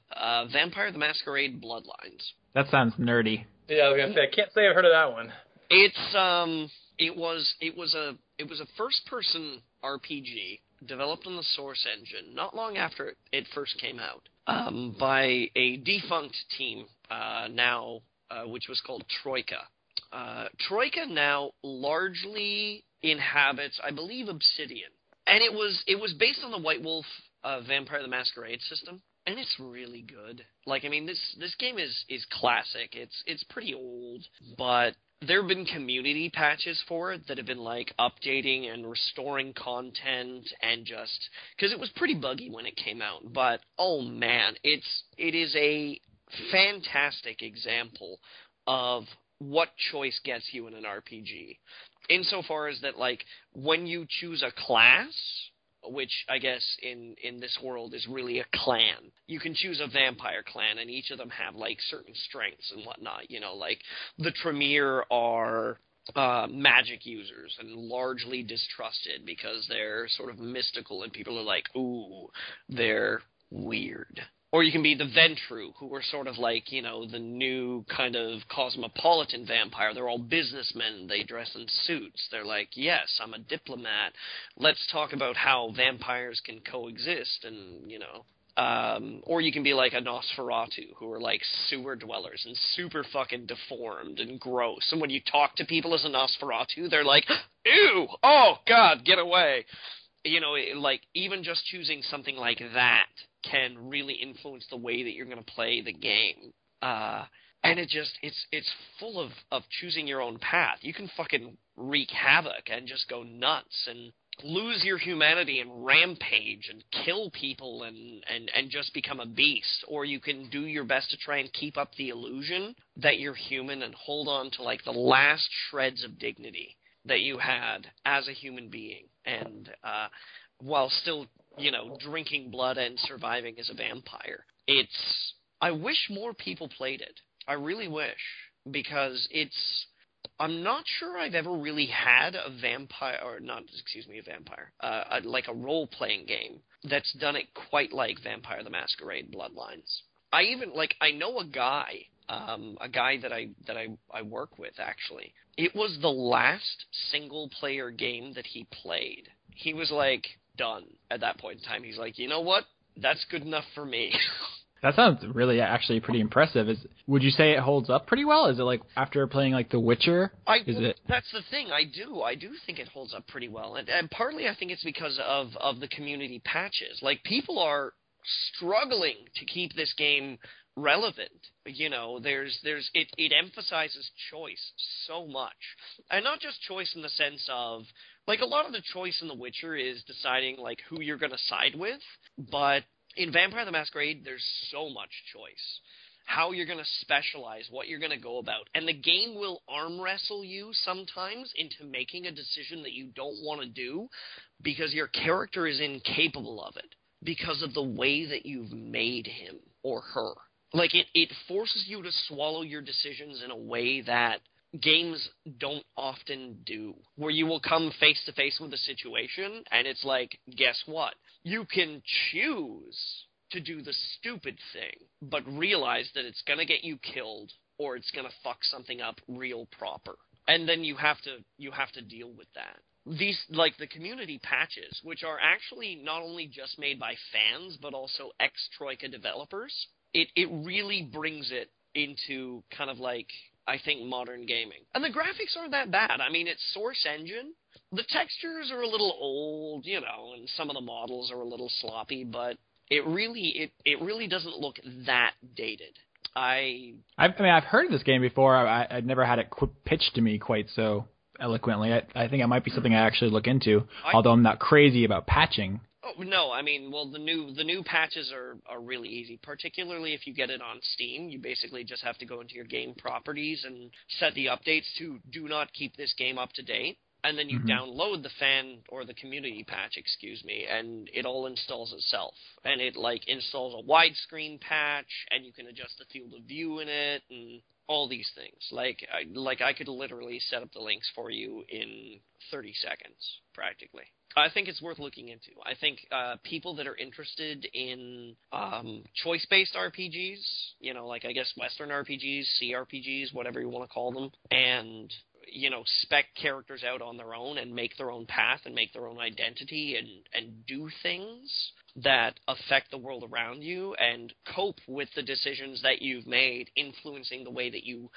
Vampire the Masquerade Bloodlines. That sounds nerdy. Yeah, I was gonna say I can't say I've heard of that one. It was a first-person RPG developed on the Source engine not long after it first came out by a defunct team now, which was called Troika. Troika now largely inhabits, I believe, Obsidian, and it was based on the White Wolf Vampire the Masquerade system. And it's really good. This game is classic. It's pretty old, but there have been community patches for it that have been updating and restoring content and just because it was pretty buggy when it came out. But oh man, it is a fantastic example of what choice gets you in an RPG. Insofar as that when you choose a class, which I guess in this world is really a clan. You can choose a vampire clan, and each of them have, certain strengths and whatnot. The Tremere are magic users and largely distrusted because they're sort of mystical, and people are like, ooh, they're weird. Or you can be the Ventru, who are sort of the new kind of cosmopolitan vampire. They're all businessmen. They dress in suits. They're like, yes, I'm a diplomat. Let's talk about how vampires can coexist and, or you can be like a Nosferatu, who are sewer dwellers and super fucking deformed and gross. And when you talk to people as a Nosferatu, they're like, ew, oh, God, get away. Even just choosing something like that can really influence the way that you're going to play the game. And it's full of choosing your own path. You can fucking wreak havoc and just go nuts and lose your humanity and rampage and kill people and just become a beast. Or you can do your best to try and keep up the illusion that you're human and hold on to the last shreds of dignity that you had as a human being. And while still, drinking blood and surviving as a vampire. I wish more people played it. I really wish. Because I'm not sure I've ever really had a vampire, or not, excuse me, a vampire, a role-playing game that's done it quite like Vampire the Masquerade Bloodlines. I know a guy that I work with, actually. It was the last single-player game that he played. He was done at that point in time. He's like, you know what? That's good enough for me. That sounds really actually pretty impressive. Would you say it holds up pretty well? Is it after playing The Witcher? That's the thing. I do think it holds up pretty well, and partly I think it's because of the community patches. People are struggling to keep this game relevant. It emphasizes choice so much, and not just choice in the sense of a lot of the choice in The Witcher is deciding who you're going to side with, but in Vampire the Masquerade there's so much choice. How you're going to specialize, what you're going to go about, and the game will arm wrestle you sometimes into making a decision that you don't want to do because your character is incapable of it because of the way that you've made him or her. It forces you to swallow your decisions in a way that games don't often do, where you will come face to face with a situation and it's guess what? You can choose to do the stupid thing, but realize that it's going to get you killed or it's going to fuck something up real proper. And then you have to deal with that. these, like the community patches, which are actually not only just made by fans, but also ex-Troika developers, it really brings it into kind of like, I think, modern gaming. And the graphics aren't that bad. I mean, it's Source Engine. The textures are a little old, you know, and some of the models are a little sloppy, but it really doesn't look that dated. I mean, I've heard of this game before. I'd never had it pitched to me quite so eloquently. I think it might be something I actually look into, although I'm not crazy about patching. Oh, no, I mean, well, the new patches are really easy, particularly if you get it on Steam. You basically just have to go into your game properties and set the updates to do not keep this game up to date. And then you download the fan or the community patch, and it all installs itself. And it like installs a widescreen patch, and you can adjust the field of view in it, and all these things. Like I could literally set up the links for you in 30 seconds, practically. I think it's worth looking into. I think people that are interested in choice-based RPGs, you know, like I guess Western RPGs, CRPGs, whatever you want to call them, and you know, spec characters out on their own and make their own path and make their own identity and do things that affect the world around you and cope with the decisions that you've made influencing the way that you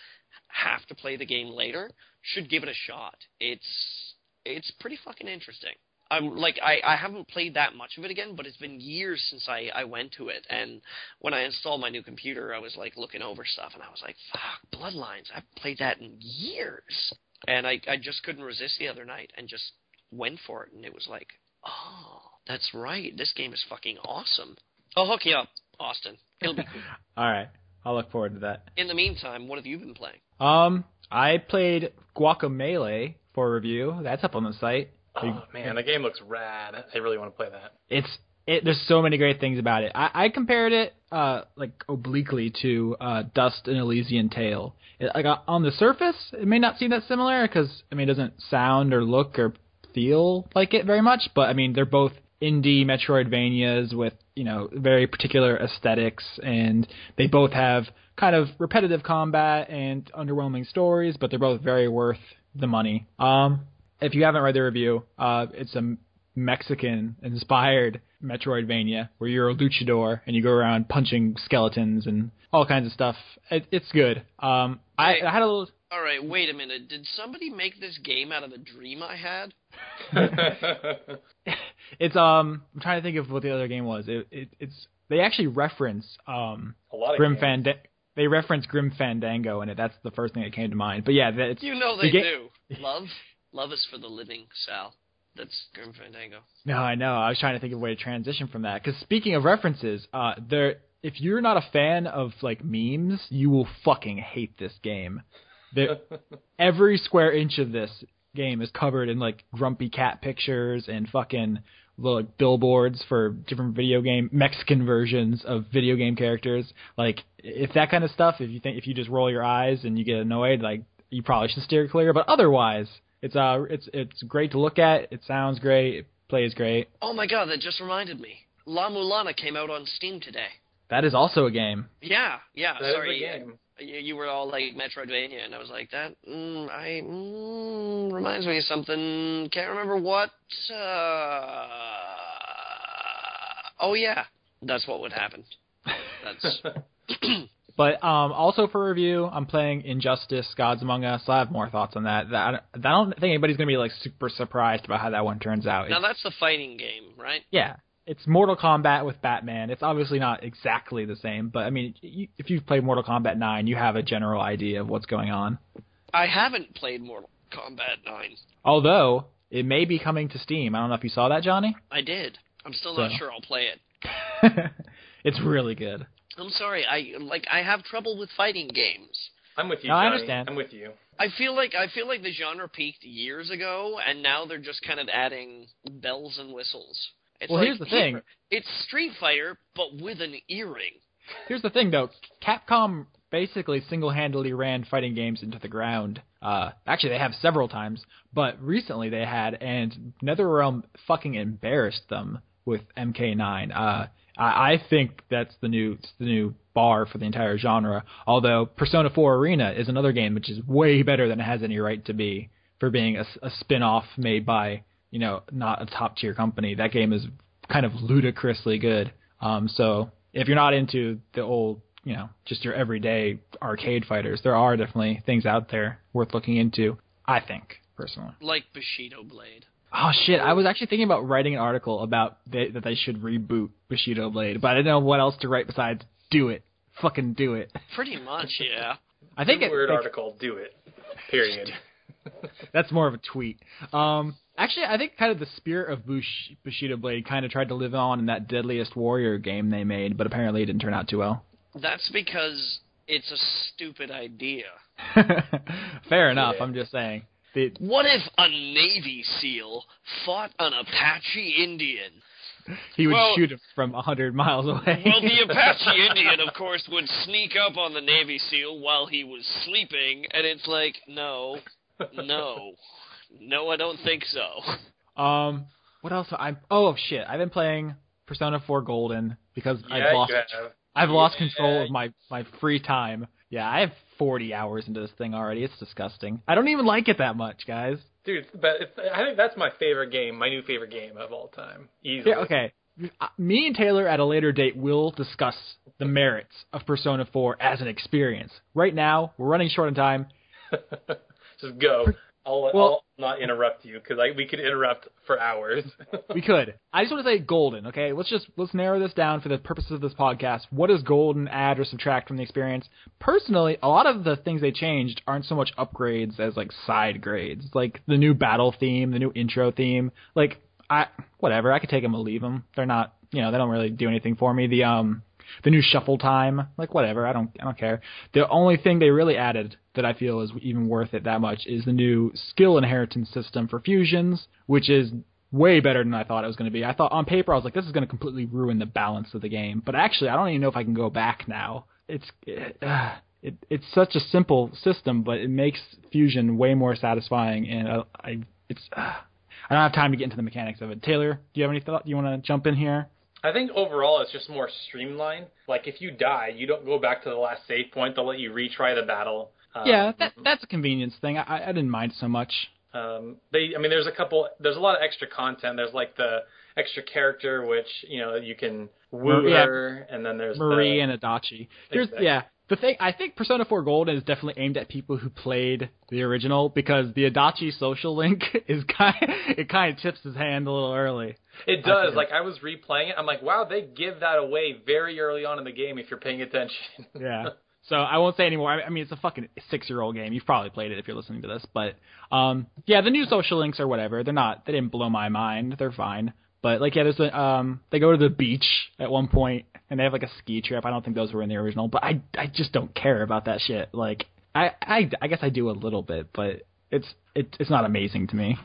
have to play the game later, should give it a shot. It's pretty fucking interesting. I haven't played that much of it again, but it's been years since I went to it. And when I installed my new computer, I was like looking over stuff, and I was like, "Fuck, Bloodlines! I haven't played that in years." And I just couldn't resist the other night, and just went for it. And it was like, "Oh, that's right. This game is fucking awesome." I'll hook you up, Austin. It'll be cool. All right, I'll look forward to that. In the meantime, what have you been playing? I played Guacamelee for review. That's up on the site. Oh, man, the game looks rad. I really want to play that. There's so many great things about it. I compared it, obliquely to Dust: An Elysian Tale. On the surface, it may not seem that similar because, I mean, it doesn't sound or look or feel like it very much. But, I mean, they're both indie Metroidvanias with, you know, very particular aesthetics. And they both have kind of repetitive combat and underwhelming stories, but they're both very worth the money. If you haven't read the review, it's a Mexican-inspired Metroidvania where you're a luchador and you go around punching skeletons and all kinds of stuff. It's good. I had a little... All right, wait a minute. Did somebody make this game out of a dream I had? It's I'm trying to think of what the other game was. It's they actually reference a lot of They reference Grim Fandango in it. That's the first thing that came to mind. But yeah, it's, you know they do. Love is for the living, Sal. That's Grim Fandango. No, I know. I was trying to think of a way to transition from that. Because speaking of references, if you're not a fan of like memes, you will fucking hate this game. Every square inch of this game is covered in like grumpy cat pictures and fucking like billboards for different video game Mexican versions of video game characters. Like if that kind of stuff, if you just roll your eyes and you get annoyed, like you probably should steer clear. But otherwise, it's great to look at. It sounds great. It plays great. Oh my god, that just reminded me. La Mulana came out on Steam today. That is also a game. Yeah. That sorry, is a game. You were all like Metroidvania, and I was like, that reminds me of something. Can't remember what. Oh yeah, that's what would happen. That's. But also for review, I'm playing Injustice: Gods Among Us. I have more thoughts on that. I don't think anybody's gonna be like super surprised about how that one turns out. Now that's the fighting game, right? Yeah. It's Mortal Kombat with Batman. It's obviously not exactly the same, but I mean, if you've played Mortal Kombat 9, you have a general idea of what's going on. I haven't played Mortal Kombat 9. Although, it may be coming to Steam. I don't know if you saw that, Johnny? I did. I'm still not sure I'll play it. It's really good. I'm sorry. I have trouble with fighting games. I'm with you, Johnny. I understand. I'm with you. I feel like the genre peaked years ago, and now they're just kind of adding bells and whistles. It's here's the thing. It's Street Fighter, but with an earring. Here's the thing, though. Capcom basically single-handedly ran fighting games into the ground. Actually, they have several times, but recently they had, and NetherRealm fucking embarrassed them with MK9. I think that's the new bar for the entire genre, although Persona 4 Arena is another game which is way better than it has any right to be. for being a spin-off made by, not a top-tier company. That game is kind of ludicrously good. So if you're not into the old, just your everyday arcade fighters, there are definitely things out there worth looking into, I think, personally. Like Bushido Blade. Oh, shit. I was actually thinking about writing an article about that they should reboot Bushido Blade, but I didn't know what else to write besides do it. Fucking do it. Pretty much, yeah. I think article, do it. Period. That's more of a tweet. Actually, I think kind of the spirit of Bushido Blade kind of tried to live on in that Deadliest Warrior game they made, but apparently it didn't turn out too well. That's because it's a stupid idea. Fair enough, I'm just saying. What if a Navy SEAL fought an Apache Indian? He would shoot him from 100 miles away. Well, the Apache Indian, of course, would sneak up on the Navy SEAL while he was sleeping, and it's like, no, I don't think so. What else? Shit, I've been playing Persona 4 Golden because I've lost control of my free time. Yeah, I have 40 hours into this thing already. It's disgusting. I don't even like it that much, guys. Dude, I think that's my favorite game, my new favorite game of all time. Easily. Yeah, okay. Me and Taylor at a later date will discuss the merits of Persona 4 as an experience. Right now, we're running short on time. Just go. I'll not interrupt you, because we could interrupt for hours. We could. I just want to say Golden, okay? Let's narrow this down for the purposes of this podcast. What does Golden add or subtract from the experience? Personally, a lot of the things they changed aren't so much upgrades as, side grades. Like, the new battle theme, the new intro theme. Whatever. I could take them or leave them. They're not, they don't really do anything for me. The new shuffle time, whatever, I don't care. The only thing they really added that I feel is even worth it that much is the new skill inheritance system for fusions, which is way better than I thought it was going to be. I thought on paper, I was like, this is going to completely ruin the balance of the game. But actually, I don't even know if I can go back now. It's such a simple system, but it makes fusion way more satisfying, and I don't have time to get into the mechanics of it. Taylor, do you have any thought? Do you want to jump in here? I think overall it's just more streamlined. Like, if you die, you don't go back to the last save point. They'll let you retry the battle. Yeah, that's a convenience thing. I didn't mind so much. There's a lot of extra content. There's the extra character, which, you can woo her, and then there's Marie and Adachi. The thing, I think Persona 4 Golden is definitely aimed at people who played the original, because the Adachi social link is kind of tips his hand a little early. It does. I was replaying it. I'm like, wow, they give that away very early on in the game if you're paying attention. Yeah. So I won't say anymore. I mean, it's a fucking 6-year-old game. You've probably played it if you're listening to this. But, the new social links or whatever, they didn't blow my mind. They're fine. But, there's they go to the beach at one point, and they have, a ski trip. I don't think those were in the original. But I just don't care about that shit. I guess I do a little bit, but it's not amazing to me.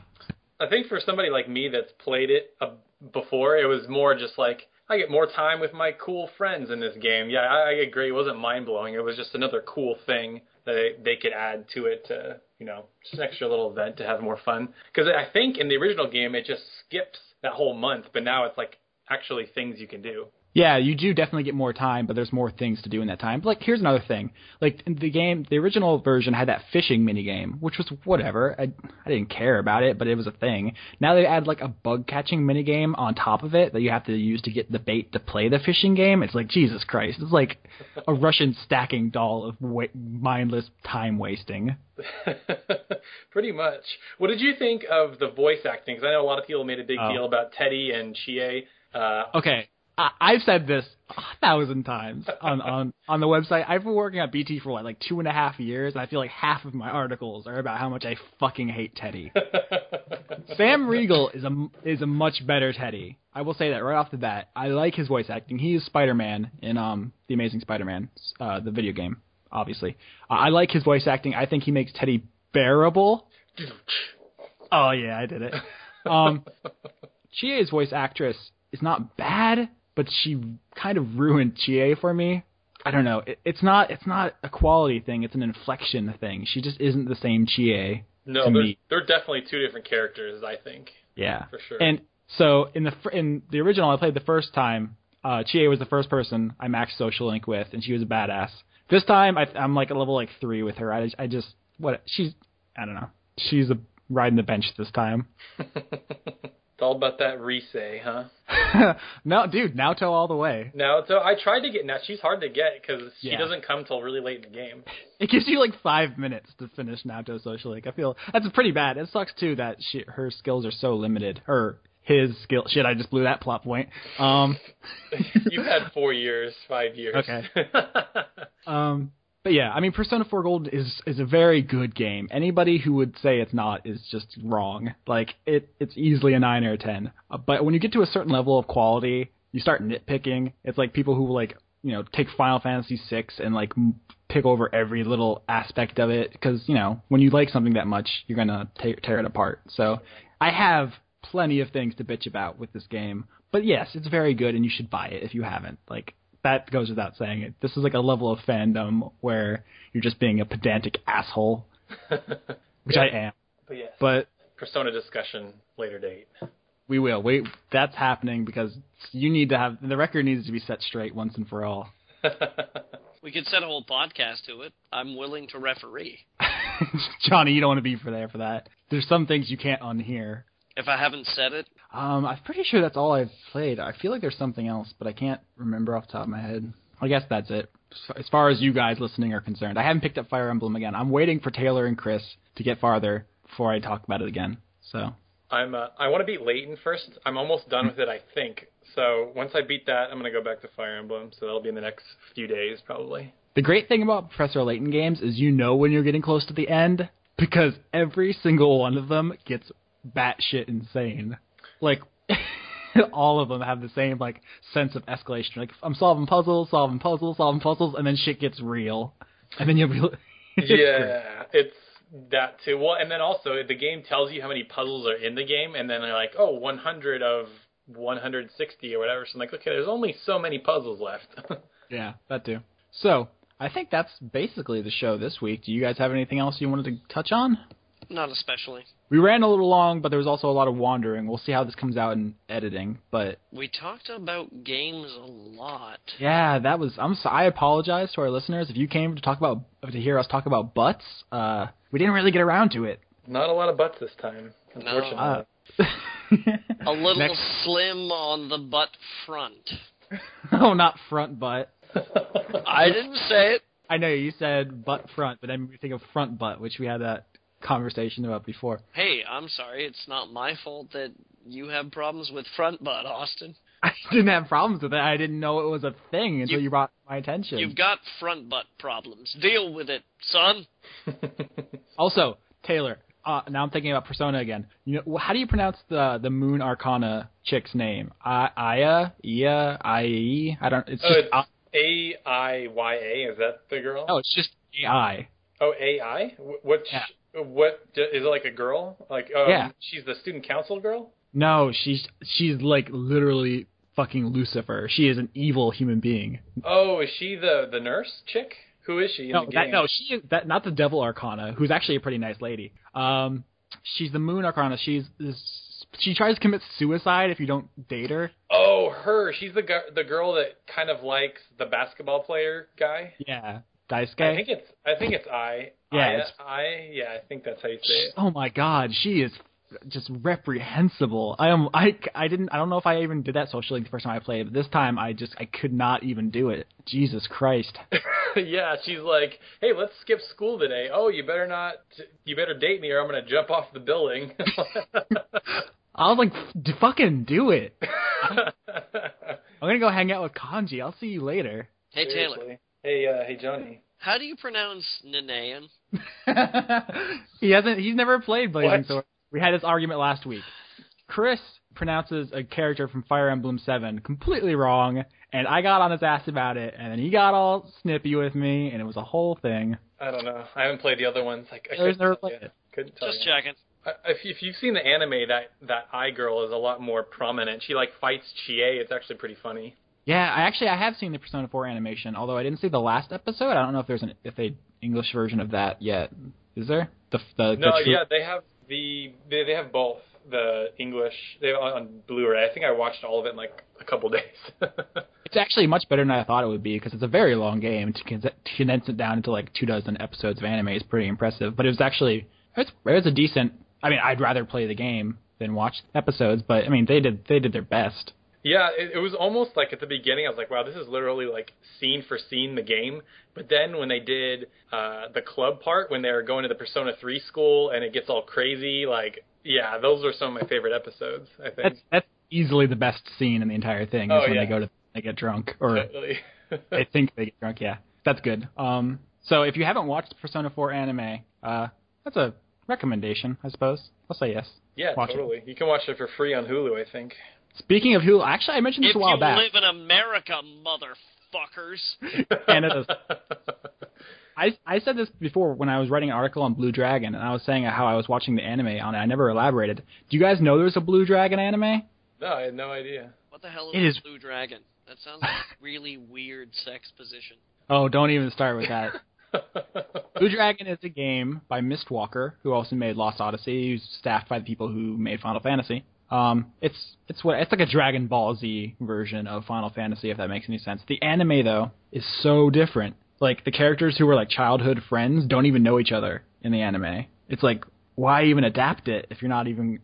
I think for somebody like me that's played it before, it was more just I get more time with my cool friends in this game. Yeah, I agree. It wasn't mind-blowing. It was just another cool thing that they could add to it to, just an extra little event to have more fun. Because I think in the original game, it just skips that whole month, but now it's actually things you can do. Yeah, you do definitely get more time, but there's more things to do in that time. But, here's another thing. In the game, the original version had that fishing minigame, which was whatever. I didn't care about it, but it was a thing. Now they add, a bug-catching minigame on top of it that you have to use to get the bait to play the fishing game. It's Jesus Christ. It's like a Russian stacking doll of mindless time wasting. Pretty much. What did you think of the voice acting? Because I know a lot of people made a big deal about Teddy and Chie. Okay. I've said this 1,000 times on the website. I've been working at BT for 2.5 years, and I feel like half of my articles are about how much I fucking hate Teddy. Sam Riegel is a much better Teddy. I will say that right off the bat. I like his voice acting. He is Spider-Man in The Amazing Spider-Man, the video game, obviously. I like his voice acting. I think he makes Teddy bearable. Oh yeah, I did it. Chie's voice actress is not bad, but she kind of ruined Chie for me. I don't know. It's not a quality thing. It's an inflection thing. She just isn't the same Chie. No, they're definitely two different characters, I think. Yeah, for sure. And so in the original I played the first time, Chie was the first person I maxed Social Link with, and she was a badass. This time I'm a level 3 with her. I don't know. She's riding the bench this time. It's all about that Rise, huh? No, dude, Naoto all the way. Naoto, I tried to get She's hard to get because she doesn't come till really late in the game. It gives you like 5 minutes to finish Naoto Social Link. I feel that's pretty bad. It sucks too that her skills are so limited. Or his skill. Shit, I just blew that plot point. You've had 4 years, 5 years. Okay. But yeah, I mean, Persona 4 Gold is a very good game. Anybody who would say it's not is just wrong. Like, it's easily a 9 or a 10. But when you get to a certain level of quality, you start nitpicking. It's like people who, like, you know, take Final Fantasy VI and, like, pick over every little aspect of it. Because, you know, when you like something that much, you're going to tear it apart. So I have plenty of things to bitch about with this game. But yes, it's very good, and you should buy it if you haven't. Like, that goes without saying it. This is like a level of fandom where you're just being a pedantic asshole, which I am. But yes, Persona discussion later date. We will. That's happening because you need to have the record needs to be set straight once and for all. We could set a whole podcast to it. I'm willing to referee. Johnny, you don't want to be there for that. There's some things you can't unhear. If I haven't said it? I'm pretty sure that's all I've played. I feel like there's something else, but I can't remember off the top of my head. I guess that's it. As far as you guys listening are concerned. I haven't picked up Fire Emblem again. I'm waiting for Taylor and Chris to get farther before I talk about it again. So I want to beat Layton first. I'm almost done with it, I think. So once I beat that, I'm going to go back to Fire Emblem. So that'll be in the next few days, probably. The great thing about Professor Layton games is you know when you're getting close to the end because every single one of them gets batshit insane. Like, all of them have the same, like, sense of escalation. Like, I'm solving puzzles, and then shit gets real. And then you'll be it's that too. Well, and then also, the game tells you how many puzzles are in the game, and then they're like, 100 of 160 or whatever. So I'm like, okay, there's only so many puzzles left. Yeah, that too. So, I think that's basically the show this week. Do you guys have anything else you wanted to touch on? Not especially. We ran a little long, but there was also a lot of wandering. We'll see how this comes out in editing, but we talked about games a lot. Yeah, that was. I apologize to our listeners if you came to hear us talk about butts. We didn't really get around to it. Not a lot of butts this time, unfortunately. A little slim on the butt front. Oh, not front butt. I didn't say it. I know you said butt front, but then we think of front butt, which we had that conversation about before. Hey, I'm sorry. It's not my fault that you have problems with front butt, Austin. I didn't have problems with it. I didn't know it was a thing until you brought my attention. You've got front butt problems. Deal with it, son. Also, Taylor, now I'm thinking about Persona again. You know, how do you pronounce the Moon Arcana chick's name? Aya? I-E? I don't... It's just... A-I-Y-A? Is that the girl? Oh, it's just A-I. Oh, A-I? What is it, like a girl? Like, she's the student council girl? No, she's like literally fucking Lucifer. She is an evil human being. Oh, is she the nurse chick? Who is she in the game? She is not the Devil Arcana, who's actually a pretty nice lady. She's the Moon Arcana. She tries to commit suicide if you don't date her. Oh, her. She's the girl that kind of likes the basketball player guy. Yeah, Daisuke. I think it's I. Yeah, I think that's how you say it. Oh my God, she is just reprehensible. I don't know if I even did that socially the first time I played, but this time I could not even do it. Jesus Christ. Yeah, she's like, hey, let's skip school today. Oh, you better date me or I'm going to jump off the building. I was like, fucking do it. I'm going to go hang out with Kanji. I'll see you later. Hey, Taylor. Hey, Johnny. How do you pronounce Nanayan? He's never played Blazing Sword. We had this argument last week. Chris pronounces a character from Fire Emblem 7 completely wrong, and I got on his ass about it, and then he got all snippy with me, and it was a whole thing. I don't know. I haven't played the other ones. I never played it. Couldn't tell Just checking. If you've seen the anime, that Eye girl is a lot more prominent. She fights Chie. It's actually pretty funny. Yeah, I have seen the Persona 4 animation, although I didn't see the last episode. I don't know if there's an English version of that yet. Is there? They have both the English. They have on Blu-ray. I think I watched all of it in like a couple days. It's actually much better than I thought it would be because it's a very long game. To condense it down into like 24 episodes of anime is pretty impressive. But it was a decent I mean, I'd rather play the game than watch episodes, but I mean, they did their best. Yeah, it was almost like at the beginning, I was like, wow, this is literally like scene for scene the game. But then when they did the club part, when they were going to the Persona 3 school and it gets all crazy, like, yeah, those are some of my favorite episodes, I think. That's easily the best scene in the entire thing, is when they get drunk. Or totally. I think they get drunk, yeah. That's good. So if you haven't watched Persona 4 anime, that's a recommendation, I suppose. I'll say yes. Yeah, totally. You can watch it for free on Hulu, I think. Speaking of Hulu, actually, I mentioned this a while back. If you live in America, motherfuckers. Canada. I said this before when I was writing an article on Blue Dragon, and I was saying how I was watching the anime on it. I never elaborated. Do you guys know there's a Blue Dragon anime? No, I had no idea. What the hell is Blue Dragon? That sounds like a really weird sex position. Oh, don't even start with that. Blue Dragon is a game by Mistwalker, who also made Lost Odyssey, who's staffed by the people who made Final Fantasy. It's like a Dragon Ball Z version of Final Fantasy, if that makes any sense. The anime, though, is so different. Like, the characters who were like childhood friends don't even know each other in the anime. It's like, why even adapt it if you're not even?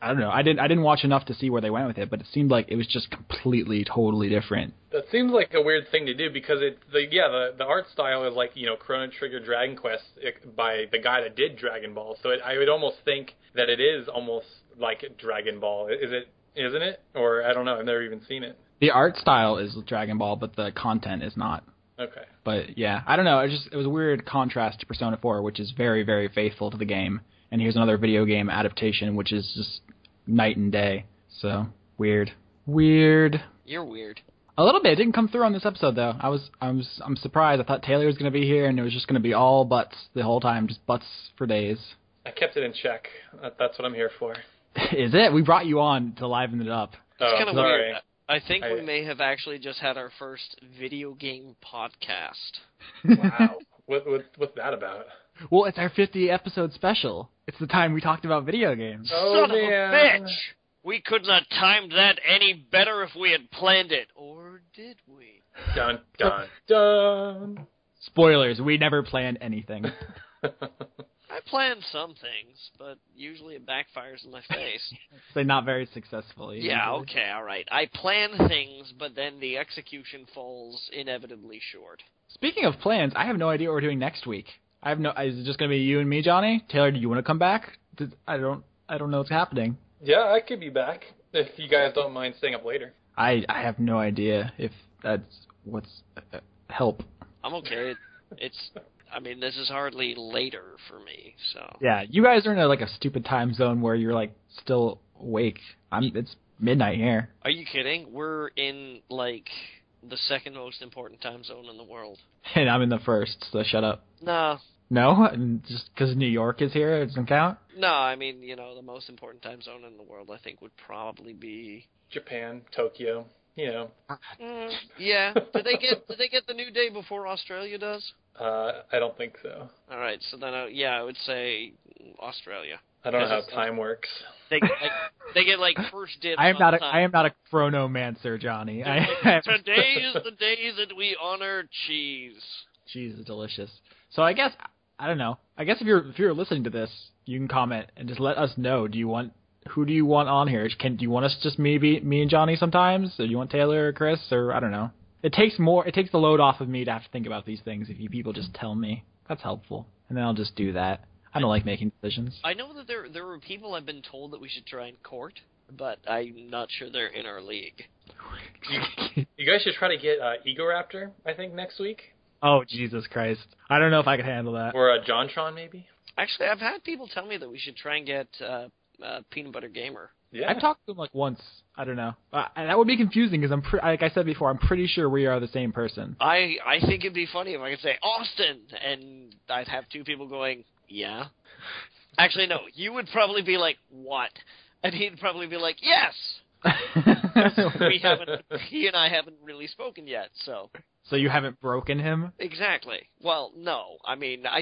I don't know. I didn't watch enough to see where they went with it, but it seemed like it was just completely, totally different. That seems like a weird thing to do because the art style is like, Chrono Trigger Dragon Quest by the guy that did Dragon Ball. So I would almost think that it is almost like Dragon Ball. Isn't it? Or I don't know. I've never even seen it. The art style is Dragon Ball, but the content is not. Okay. But yeah, I don't know. It was a weird contrast to Persona 4, which is very, very faithful to the game. And here's another video game adaptation, which is just night and day. So weird. You're weird. A little bit. It didn't come through on this episode though. I'm surprised. I thought Taylor was going to be here, and it was just going to be all butts the whole time, just butts for days. I kept it in check. That's what I'm here for. Is it? We brought you on to liven it up. It's kind of weird. I think we may have actually just had our first video game podcast. Wow. What's that about? Well, it's our 50 episode special. It's the time we talked about video games. Oh, son of a bitch! We couldn't have timed that any better if we had planned it. Or did we? Dun, dun, dun. Spoilers, we never planned anything. I planned some things, but usually it backfires in my face. So not very successfully. Yeah, okay, all right. I plan things, but then the execution falls inevitably short. Speaking of plans, I have no idea what we're doing next week. Is it just going to be you and me, Johnny? Taylor, do you want to come back? I don't know what's happening. Yeah, I could be back if you guys don't mind staying up later. I have no idea if that's what's help. I'm okay. This is hardly later for me, so. Yeah, you guys are in a stupid time zone where you're still awake. It's midnight here. Are you kidding? We're in the second most important time zone in the world. And I'm in the first, so shut up. No. No? Just because New York is here, it doesn't count? No, the most important time zone in the world, I think, would probably be Japan, Tokyo, Yeah. Did they get the new day before Australia does? I don't think so. All right, so then I would say Australia. I don't know how time works. They get first dibs. I am not a chronomancer, Johnny. Today is the day that we honor cheese. Cheese is delicious. So I guess I don't know. I guess if you're listening to this, you can comment and just let us know. Who do you want on here? Do you want us just me and Johnny sometimes? Or do you want Taylor or Chris? Or I don't know. It takes the load off of me to have to think about these things if you people just tell me. That's helpful. And then I'll just do that. I don't like making decisions. I know that there were people I've been told that we should try and court, but I'm not sure they're in our league. You guys should try to get Egoraptor, I think, next week. Oh, Jesus Christ. I don't know if I could handle that. Or JonTron, maybe? Actually, I've had people tell me that we should try and get Peanut Butter Gamer. Yeah. I've talked to him once. I don't know. And that would be confusing because like I said before, I'm pretty sure we are the same person. I think it'd be funny if I could say, Austin! And I'd have two people going, yeah. Actually, no. You would probably be like, what? And he'd probably be like, yes! He and I haven't really spoken yet, so... So you haven't broken him? Exactly. Well, no. I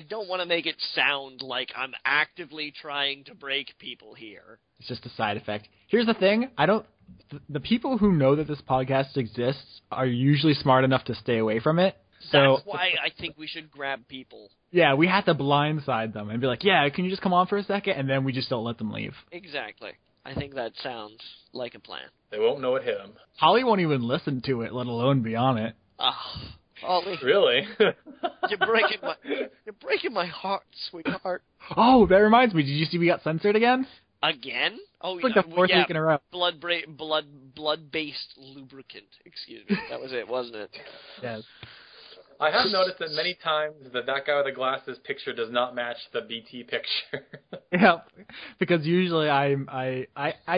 don't want to make it sound like I'm actively trying to break people here. It's just a side effect. Here's the thing. The people who know that this podcast exists are usually smart enough to stay away from it. So that's why I think we should grab people. Yeah, we have to blindside them and be like, yeah, can you just come on for a second? And then we just don't let them leave. Exactly. I think that sounds like a plan. They won't know it hit them. Holly won't even listen to it, let alone be on it. Holly. Really? You're breaking my heart, sweetheart. Oh, that reminds me. Did you see we got censored again? Again? Oh, it's like the fourth week in a row. Blood-based lubricant. Excuse me. That was it, wasn't it? Yes. I have noticed that many times that guy with the glasses picture does not match the BT picture. Yeah, because usually I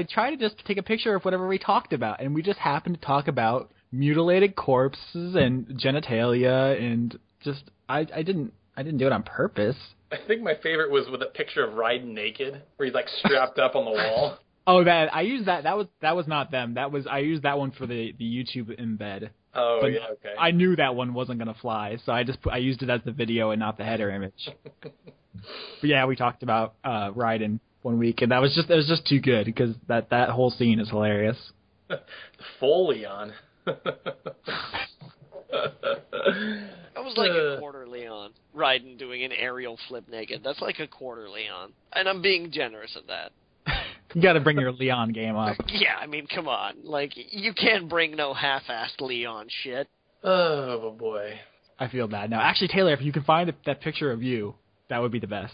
try to just take a picture of whatever we talked about, and we just happen to talk about mutilated corpses and genitalia, and just I didn't do it on purpose. I think my favorite was with a picture of Raiden naked, where he's like strapped up on the wall. Oh, I used that. That was not them. I used that one for the YouTube embed. Oh, but yeah, okay. I knew that one wasn't gonna fly, so I used it as the video and not the header image. But yeah, we talked about Raiden one week, and it was just too good because that whole scene is hilarious. The full Leon. That was like a quarter Leon. Raiden doing an aerial flip naked. That's like a quarter Leon. And I'm being generous at that. You gotta bring your Leon game up. Yeah, I mean, come on. Like, you can't bring no half-assed Leon shit. Oh, boy. I feel bad now. Actually, Taylor, if you can find that picture of you, that would be the best.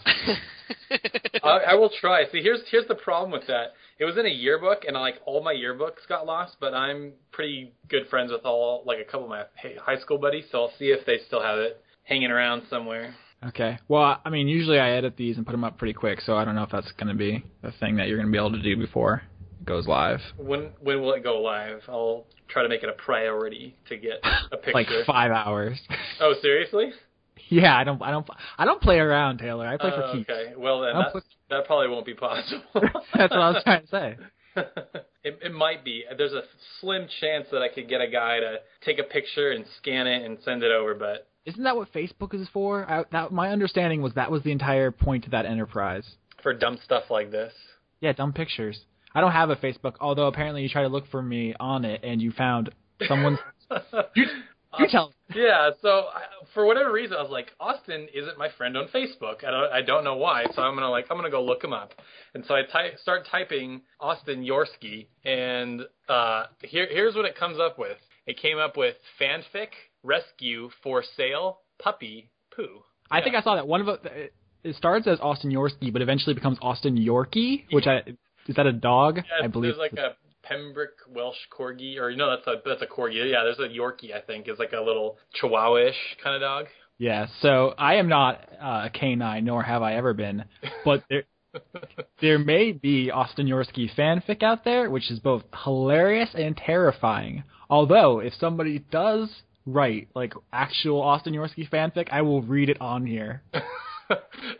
I will try. See, here's the problem with that. It was in a yearbook, and like all my yearbooks got lost, but I'm pretty good friends with a couple of my high school buddies, so I'll see if they still have it hanging around somewhere. Okay. Well, I mean, usually I edit these and put them up pretty quick, so I don't know if that's going to be a thing that you're going to be able to do before it goes live. When will it go live? I'll try to make it a priority to get a picture. Like 5 hours. Oh, seriously? Yeah, I don't play around, Taylor. I play for keeps. Okay. Well, then that probably won't be possible. That's what I was trying to say. It might be. There's a slim chance that I could get a guy to take a picture and scan it and send it over, but... Isn't that what Facebook is for? My understanding was that was the entire point of that enterprise. For dumb stuff like this? Yeah, dumb pictures. I don't have a Facebook, although apparently you tried to look for me on it and you found someone's... You tell. Yeah, so for whatever reason, I was like, Austin isn't my friend on Facebook. I don't know why, so I'm gonna go look him up. And so I start typing Austin Yorsky, and here's what it comes up with. It came up with fanfic, rescue, for sale, puppy, poo. Yeah. I think I saw that. One of it starts as Austin Yorsky, but eventually becomes Austin Yorkie, which is that a dog? Yeah, I believe there's like a Pembroke Welsh Corgi, or no, that's a Corgi. Yeah, there's a Yorkie, I think, is like a little Chihuahua-ish kind of dog. Yeah, so I am not a canine, nor have I ever been, but there may be Austin Yorsky fanfic out there, which is both hilarious and terrifying. Although, if somebody does write like actual Austin Yorsky fanfic, I will read it on here.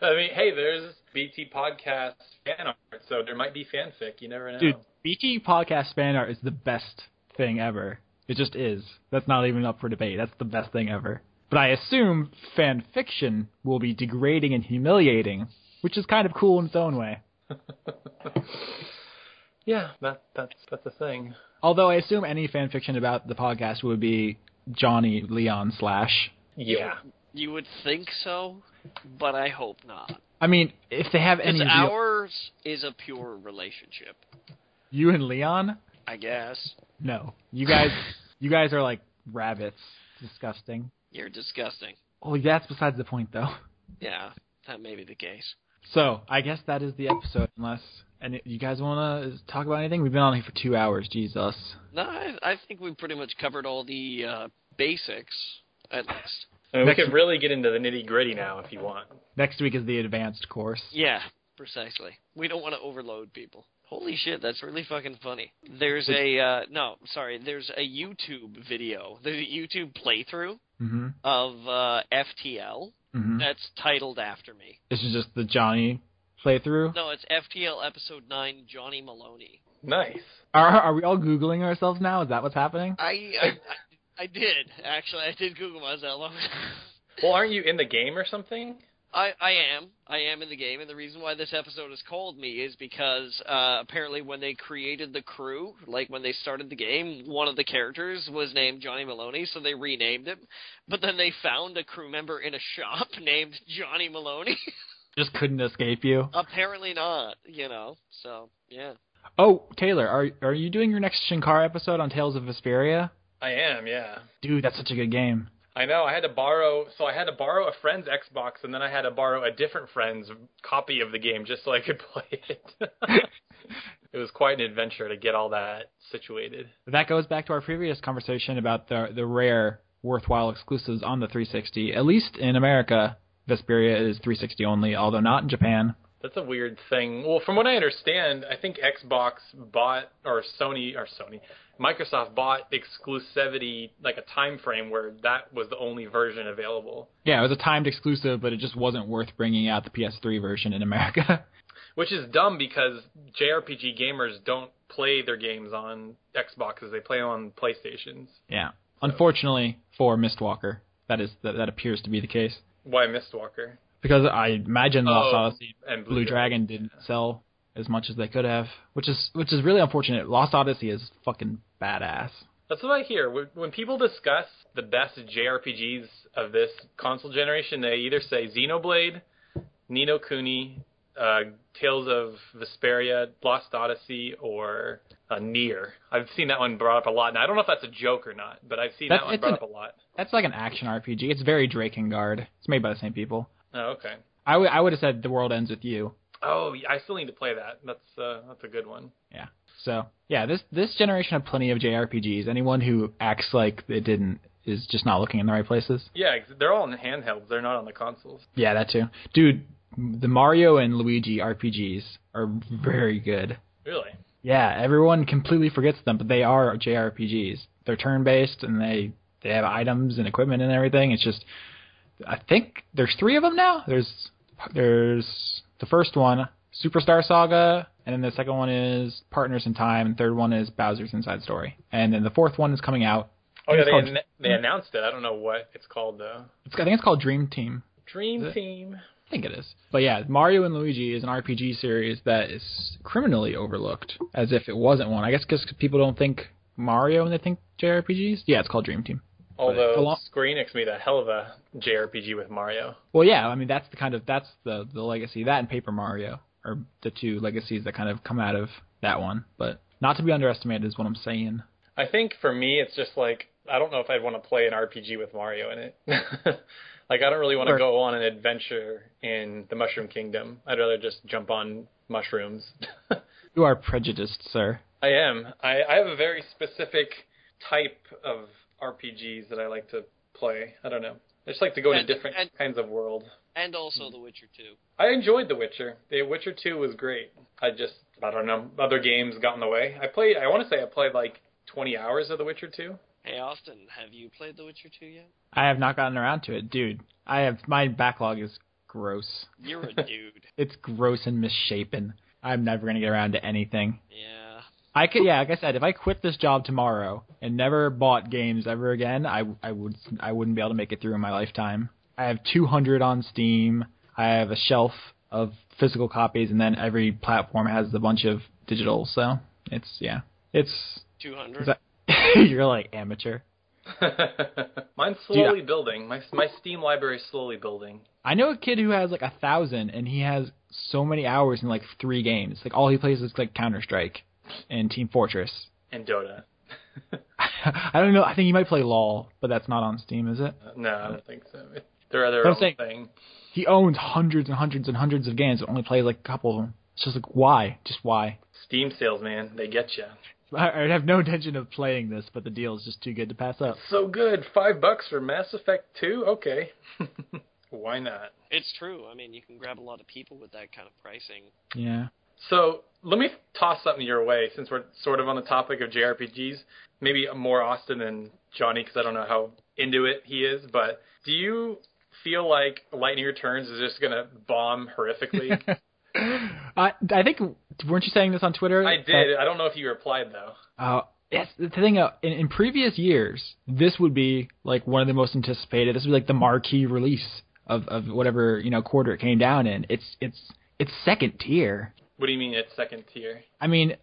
I mean, hey, there's BT Podcast fan art, so there might be fanfic. You never know. Dude, BT Podcast fan art is the best thing ever. It just is. That's not even up for debate. That's the best thing ever. But I assume fan fiction will be degrading and humiliating, which is kind of cool in its own way. Yeah, that's a thing. Although I assume any fan fiction about the podcast would be Johnny Leon / Yeah. You would think so, but I hope not. I mean, if they have any... ours is a pure relationship. You and Leon? I guess. No. You guys are like rabbits. Disgusting. You're disgusting. Oh, that's besides the point, though. Yeah, that may be the case. So, I guess that is the episode, unless... And you guys want to talk about anything? We've been on here for 2 hours, Jesus. No, I think we pretty much covered all the basics, at least. I mean, we can really get into the nitty-gritty now if you want. Next week is the advanced course. Yeah, precisely. We don't want to overload people. Holy shit, that's really fucking funny. There's there's a YouTube video. There's a YouTube playthrough of FTL that's titled after me. This is just the Johnny playthrough? No, it's FTL Episode 9, Johnny Maloney. Nice. Are we all Googling ourselves now? Is that what's happening? I did, actually. I did Google myself. Well, aren't you in the game or something? I am in the game, and the reason why this episode is called me is because apparently when they created the crew, like when they started the game, one of the characters was named Johnny Maloney, so they renamed him. But then they found a crew member in a shop named Johnny Maloney. Just couldn't escape you? Apparently not, so, yeah. Oh, Taylor, are you doing your next Shinkar episode on Tales of Vesperia? I am, yeah. Dude, that's such a good game. I know. I had to borrow a friend's Xbox, and then I had to borrow a different friend's copy of the game just so I could play it. It was quite an adventure to get all that situated. That goes back to our previous conversation about the rare, worthwhile exclusives on the 360. At least in America, Vesperia is 360 only, although not in Japan. That's a weird thing. Well, from what I understand, I think Xbox bought, or Microsoft bought exclusivity, like a time frame where that was the only version available. Yeah, it was a timed exclusive, but it just wasn't worth bringing out the PS3 version in America. Which is dumb because JRPG gamers don't play their games on Xboxes. They play them on PlayStations. Yeah. So. Unfortunately for Mistwalker, that appears to be the case. Why Mistwalker? Because I imagine Lost Odyssey and Blue Dragon didn't sell as much as they could have, which is really unfortunate. Lost Odyssey is fucking badass. That's what I hear. When people discuss the best JRPGs of this console generation, they either say Xenoblade, Ni no Kuni, Tales of Vesperia, Lost Odyssey, or Nier. I've seen that one brought up a lot. Now, I don't know if that's a joke or not, but I've seen that one brought up a lot. That's like an action RPG. It's very Drakengard. It's made by the same people. Oh, okay. I would have said The World Ends With You. Oh, I still need to play that. That's a good one. Yeah. So, yeah, this generation had plenty of JRPGs. Anyone who acts like it didn't is just not looking in the right places. Yeah, they're all in handhelds. They're not on the consoles. Yeah, that too. Dude, the Mario and Luigi RPGs are very good. Really? Yeah, everyone completely forgets them, but they are JRPGs. They're turn-based, and they have items and equipment and everything. It's just, I think there's 3 of them now. There's the first one, Superstar Saga, and then the second one is Partners in Time, and the third one is Bowser's Inside Story. And then the fourth one is coming out. Oh, yeah, they announced it. I don't know what it's called, though. I think it's called Dream Team. Dream Team. I think it is. But yeah, Mario and Luigi is an RPG series that is criminally overlooked, as if it wasn't one. I guess because people don't think Mario when they think JRPGs. Yeah, it's called Dream Team. Although Square Enix made a hell of a JRPG with Mario. Well, yeah, I mean that's the legacy. That and Paper Mario are the 2 legacies that kind of come out of that one. But not to be underestimated is what I'm saying. I think for me, it's just like I don't know if I'd want to play an RPG with Mario in it. Like I don't really want to go on an adventure in the Mushroom Kingdom. I'd rather just jump on mushrooms. You are prejudiced, sir. I am. I have a very specific type of RPGs that I like to play. I don't know. I just like to go into different kinds of world. And also The Witcher 2. I enjoyed The Witcher. The Witcher 2 was great. I don't know. Other games got in the way. I want to say I played like 20 hours of The Witcher 2. Hey, Austin, have you played The Witcher 2 yet? I have not gotten around to it. Dude, my backlog is gross. You're a dude. It's gross and misshapen. I'm never going to get around to anything. Yeah. Like I said, if I quit this job tomorrow and never bought games ever again, I wouldn't be able to make it through in my lifetime. I have 200 on Steam. I have a shelf of physical copies, and then every platform has a bunch of digital. So it's 200. You're like amateur. Mine's slowly building. My Steam library is slowly building. I know a kid who has like 1,000, and he has so many hours in like 3 games. Like all he plays is like Counter-Strike and Team Fortress. And Dota. I don't know. I think he might play LOL, but that's not on Steam, is it? No, I don't think so. They're their own thing. He owns hundreds and hundreds and hundreds of games, but only plays like a couple of them. It's just like, why? Just why? Steam sales, man. They get you. I have no intention of playing this, but the deal is just too good to pass up. So good. $5 for Mass Effect 2? Okay. Why not? It's true. I mean, you can grab a lot of people with that kind of pricing. Yeah. So let me toss something your way, since we're sort of on the topic of JRPGs. Maybe more Austin than Johnny, because I don't know how into it he is. But do you feel like Lightning Returns is just going to bomb horrifically? I think, weren't you saying this on Twitter? I did. I don't know if you replied, though. Yes, the thing, in previous years, this would be like one of the most anticipated. This would be like the marquee release of whatever quarter it came down in. It's second tier. What do you mean it's second tier? I mean,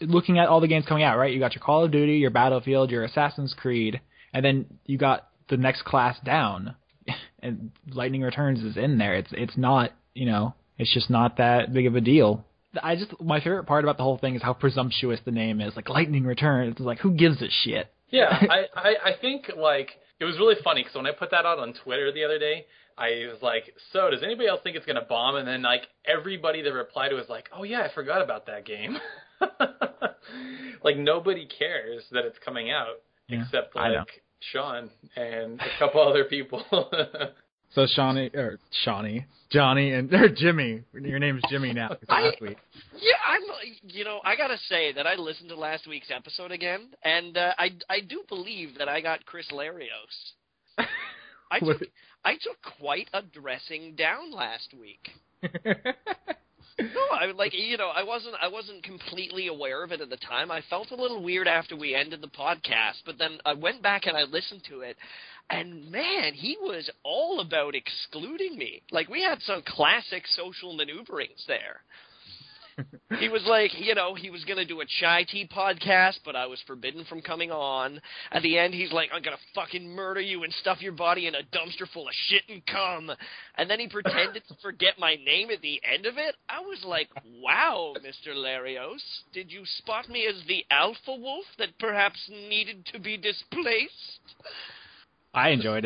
looking at all the games coming out, right? You got your Call of Duty, your Battlefield, your Assassin's Creed, and then you got the next class down, and Lightning Returns is in there. It's not, it's just not that big of a deal. My favorite part about the whole thing is how presumptuous the name is. Like, Lightning Returns. It's like, who gives a shit? Yeah, I think, like, it was really funny because when I put that out on Twitter the other day, I was like, so does anybody else think it's going to bomb? And then, like, everybody that replied was like, oh, yeah, I forgot about that game. Like, nobody cares that it's coming out except, like, Sean and a couple other people. So Johnny, and Jimmy. Your name's Jimmy now. Last week. Yeah, I gotta say that I listened to last week's episode again, and I do believe that I got Chris Larios. I took quite a dressing down last week. No, I wasn't completely aware of it at the time. I felt a little weird after we ended the podcast, but then I went back and I listened to it, and man, he was all about excluding me. Like, we had some classic social maneuverings there. He was like, he was going to do a Chai Tea podcast, but I was forbidden from coming on. At the end, he's like, I'm going to fucking murder you and stuff your body in a dumpster full of shit and cum. And then he pretended to forget my name at the end of it. I was like, wow, Mr. Larios, did you spot me as the alpha wolf that perhaps needed to be displaced? I enjoyed it.